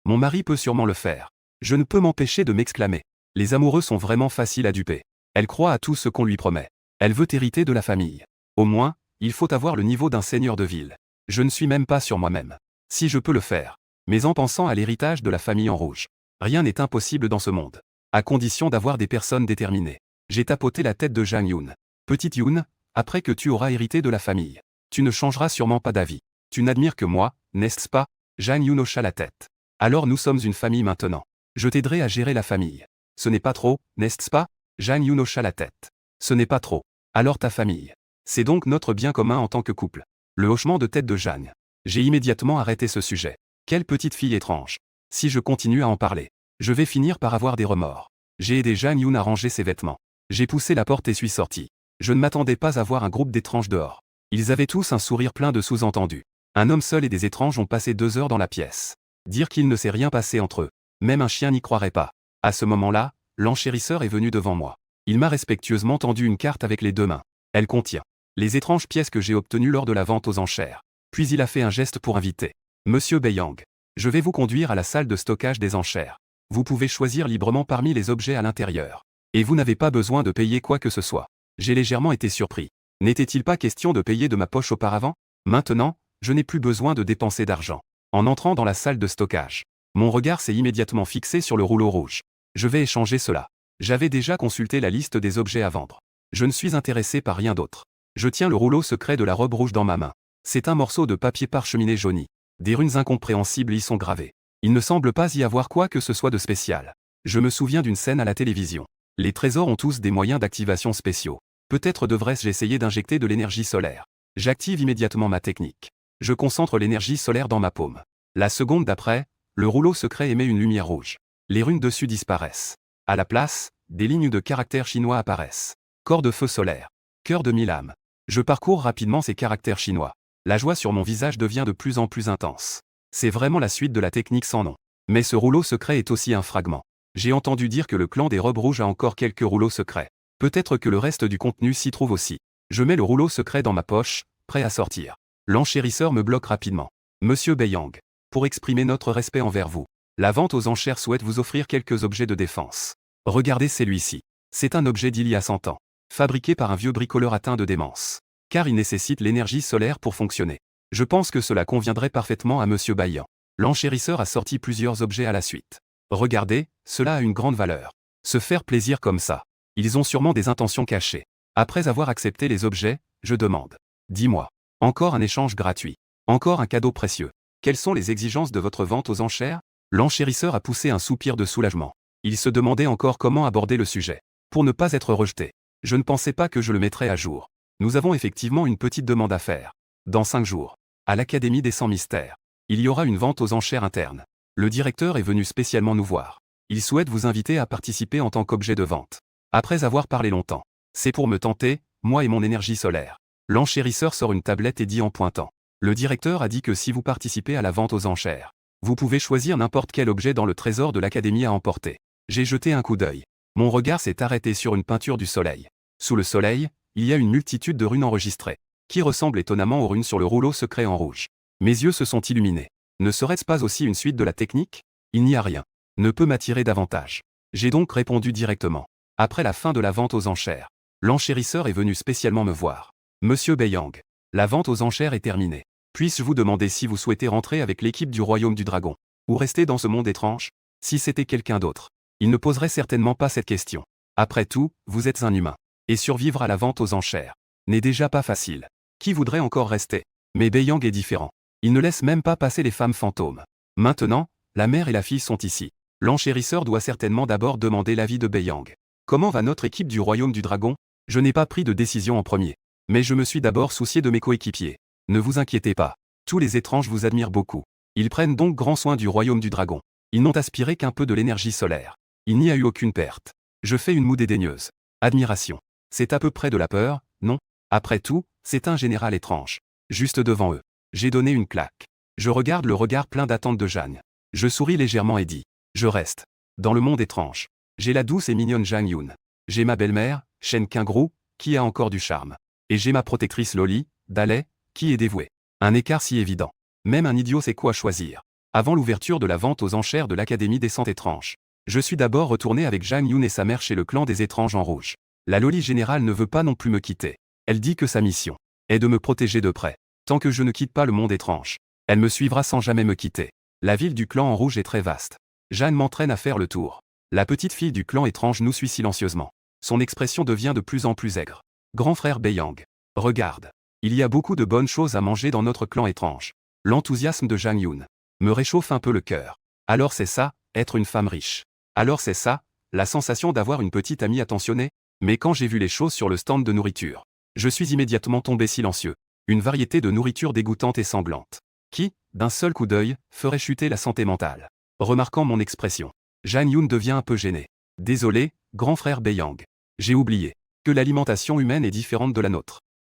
Mon mari peut sûrement le faire. Je ne peux m'empêcher de m'exclamer. Les amoureux sont vraiment faciles à duper. Elle croit à tout ce qu'on lui promet. Elle veut hériter de la famille. Au moins, il faut avoir le niveau d'un seigneur de ville. Je ne suis même pas sur moi-même. Si je peux le faire. Mais en pensant à l'héritage de la famille en rouge. Rien n'est impossible dans ce monde. À condition d'avoir des personnes déterminées. J'ai tapoté la tête de Jeanne Yun. Petite Yun, après que tu auras hérité de la famille, tu ne changeras sûrement pas d'avis. Tu n'admires que moi, n'est-ce pas? Jeanne Yun hocha la tête. Alors nous sommes une famille maintenant. Je t'aiderai à gérer la famille. Ce n'est pas trop, n'est-ce pas? Jeanne Yun hocha la tête. Ce n'est pas trop. Alors ta famille. C'est donc notre bien commun en tant que couple. Le hochement de tête de Jeanne. J'ai immédiatement arrêté ce sujet. Quelle petite fille étrange. Si je continue à en parler, je vais finir par avoir des remords. J'ai aidé Jeanne Yun à ranger ses vêtements. J'ai poussé la porte et suis sorti. Je ne m'attendais pas à voir un groupe d'étranges dehors. Ils avaient tous un sourire plein de sous-entendus. Un homme seul et des étranges ont passé 2 heures dans la pièce. Dire qu'il ne s'est rien passé entre eux. Même un chien n'y croirait pas. À ce moment-là, l'enchérisseur est venu devant moi. Il m'a respectueusement tendu une carte avec les 2 mains. Elle contient les étranges pièces que j'ai obtenues lors de la vente aux enchères. Puis il a fait un geste pour inviter. Monsieur Beiyang, je vais vous conduire à la salle de stockage des enchères. Vous pouvez choisir librement parmi les objets à l'intérieur. Et vous n'avez pas besoin de payer quoi que ce soit. J'ai légèrement été surpris. N'était-il pas question de payer de ma poche auparavant? Maintenant, je n'ai plus besoin de dépenser d'argent. En entrant dans la salle de stockage, mon regard s'est immédiatement fixé sur le rouleau rouge. Je vais échanger cela. J'avais déjà consulté la liste des objets à vendre. Je ne suis intéressé par rien d'autre. Je tiens le rouleau secret de la robe rouge dans ma main. C'est un morceau de papier parcheminé jauni. Des runes incompréhensibles y sont gravées. Il ne semble pas y avoir quoi que ce soit de spécial. Je me souviens d'une scène à la télévision. Les trésors ont tous des moyens d'activation spéciaux. Peut-être devrais-je essayer d'injecter de l'énergie solaire. J'active immédiatement ma technique. Je concentre l'énergie solaire dans ma paume. La seconde d'après, le rouleau secret émet une lumière rouge. Les runes dessus disparaissent. À la place, des lignes de caractères chinois apparaissent. Corps de feu solaire. Cœur de 1000 âmes. Je parcours rapidement ces caractères chinois. La joie sur mon visage devient de plus en plus intense. C'est vraiment la suite de la technique sans nom. Mais ce rouleau secret est aussi un fragment. J'ai entendu dire que le clan des robes rouges a encore quelques rouleaux secrets. Peut-être que le reste du contenu s'y trouve aussi. Je mets le rouleau secret dans ma poche, prêt à sortir. L'enchérisseur me bloque rapidement. Monsieur Beiyang, pour exprimer notre respect envers vous, la vente aux enchères souhaite vous offrir quelques objets de défense. Regardez celui-ci. C'est un objet d'il y a 100 ans. Fabriqué par un vieux bricoleur atteint de démence. Car il nécessite l'énergie solaire pour fonctionner. Je pense que cela conviendrait parfaitement à Monsieur Beiyang. L'enchérisseur a sorti plusieurs objets à la suite. Regardez, cela a une grande valeur. Se faire plaisir comme ça. Ils ont sûrement des intentions cachées. Après avoir accepté les objets, je demande. Dis-moi. Encore un échange gratuit. Encore un cadeau précieux. Quelles sont les exigences de votre vente aux enchères? L'enchérisseur a poussé un soupir de soulagement. Il se demandait encore comment aborder le sujet. Pour ne pas être rejeté. Je ne pensais pas que je le mettrais à jour. Nous avons effectivement une petite demande à faire. Dans 5 jours. À l'Académie des 100 mystères. Il y aura une vente aux enchères interne. Le directeur est venu spécialement nous voir. Il souhaite vous inviter à participer en tant qu'objet de vente. Après avoir parlé longtemps. C'est pour me tenter, moi et mon énergie solaire. L'enchérisseur sort une tablette et dit en pointant. Le directeur a dit que si vous participez à la vente aux enchères, vous pouvez choisir n'importe quel objet dans le trésor de l'Académie à emporter. J'ai jeté un coup d'œil. Mon regard s'est arrêté sur une peinture du soleil. Sous le soleil, il y a une multitude de runes enregistrées, qui ressemblent étonnamment aux runes sur le rouleau secret en rouge. Mes yeux se sont illuminés. Ne serait-ce pas aussi une suite de la technique? Il n'y a rien. Ne peut m'attirer davantage. J'ai donc répondu directement. Après la fin de la vente aux enchères, l'enchérisseur est venu spécialement me voir. Monsieur Beiyang, la vente aux enchères est terminée. Puis-je vous demander si vous souhaitez rentrer avec l'équipe du Royaume du Dragon? Ou rester dans ce monde étrange? Si c'était quelqu'un d'autre, il ne poserait certainement pas cette question. Après tout, vous êtes un humain. Et survivre à la vente aux enchères n'est déjà pas facile. Qui voudrait encore rester? Mais Beiyang est différent. Il ne laisse même pas passer les femmes fantômes. Maintenant, la mère et la fille sont ici. L'enchérisseur doit certainement d'abord demander l'avis de Beiyang. Comment va notre équipe du Royaume du Dragon? Je n'ai pas pris de décision en premier. Mais je me suis d'abord soucié de mes coéquipiers. Ne vous inquiétez pas. Tous les étranges vous admirent beaucoup. Ils prennent donc grand soin du Royaume du Dragon. Ils n'ont aspiré qu'un peu de l'énergie solaire. Il n'y a eu aucune perte. Je fais une moue dédaigneuse. Admiration. C'est à peu près de la peur, non? Après tout, c'est un général étrange. Juste devant eux. J'ai donné une claque. Je regarde le regard plein d'attente de Jeanne. Je souris légèrement et dis. Je reste. Dans le monde étrange. J'ai la douce et mignonne Jang Yoon. J'ai ma belle-mère, Shen Qingru, qui a encore du charme. Et j'ai ma protectrice Loli, Dalai, qui est dévouée. Un écart si évident. Même un idiot sait quoi choisir. Avant l'ouverture de la vente aux enchères de l'Académie des Cent Étranges, je suis d'abord retourné avec Jang Yoon et sa mère chez le clan des étranges en rouge. La Loli générale ne veut pas non plus me quitter. Elle dit que sa mission est de me protéger de près. Tant que je ne quitte pas le monde étrange, elle me suivra sans jamais me quitter. La ville du clan en rouge est très vaste. Jeanne m'entraîne à faire le tour. La petite fille du clan étrange nous suit silencieusement. Son expression devient de plus en plus aigre. Grand frère Beiyang, regarde. Il y a beaucoup de bonnes choses à manger dans notre clan étrange. L'enthousiasme de Jang Yoon me réchauffe un peu le cœur. Alors c'est ça, être une femme riche. Alors c'est ça, la sensation d'avoir une petite amie attentionnée. Mais quand j'ai vu les choses sur le stand de nourriture, je suis immédiatement tombé silencieux. Une variété de nourriture dégoûtante et sanglante. Qui, d'un seul coup d'œil, ferait chuter la santé mentale. Remarquant mon expression, Jang Yoon devient un peu gêné. Désolé, grand frère Beiyang. J'ai oublié que l'alimentation humaine est différente de la nôtre.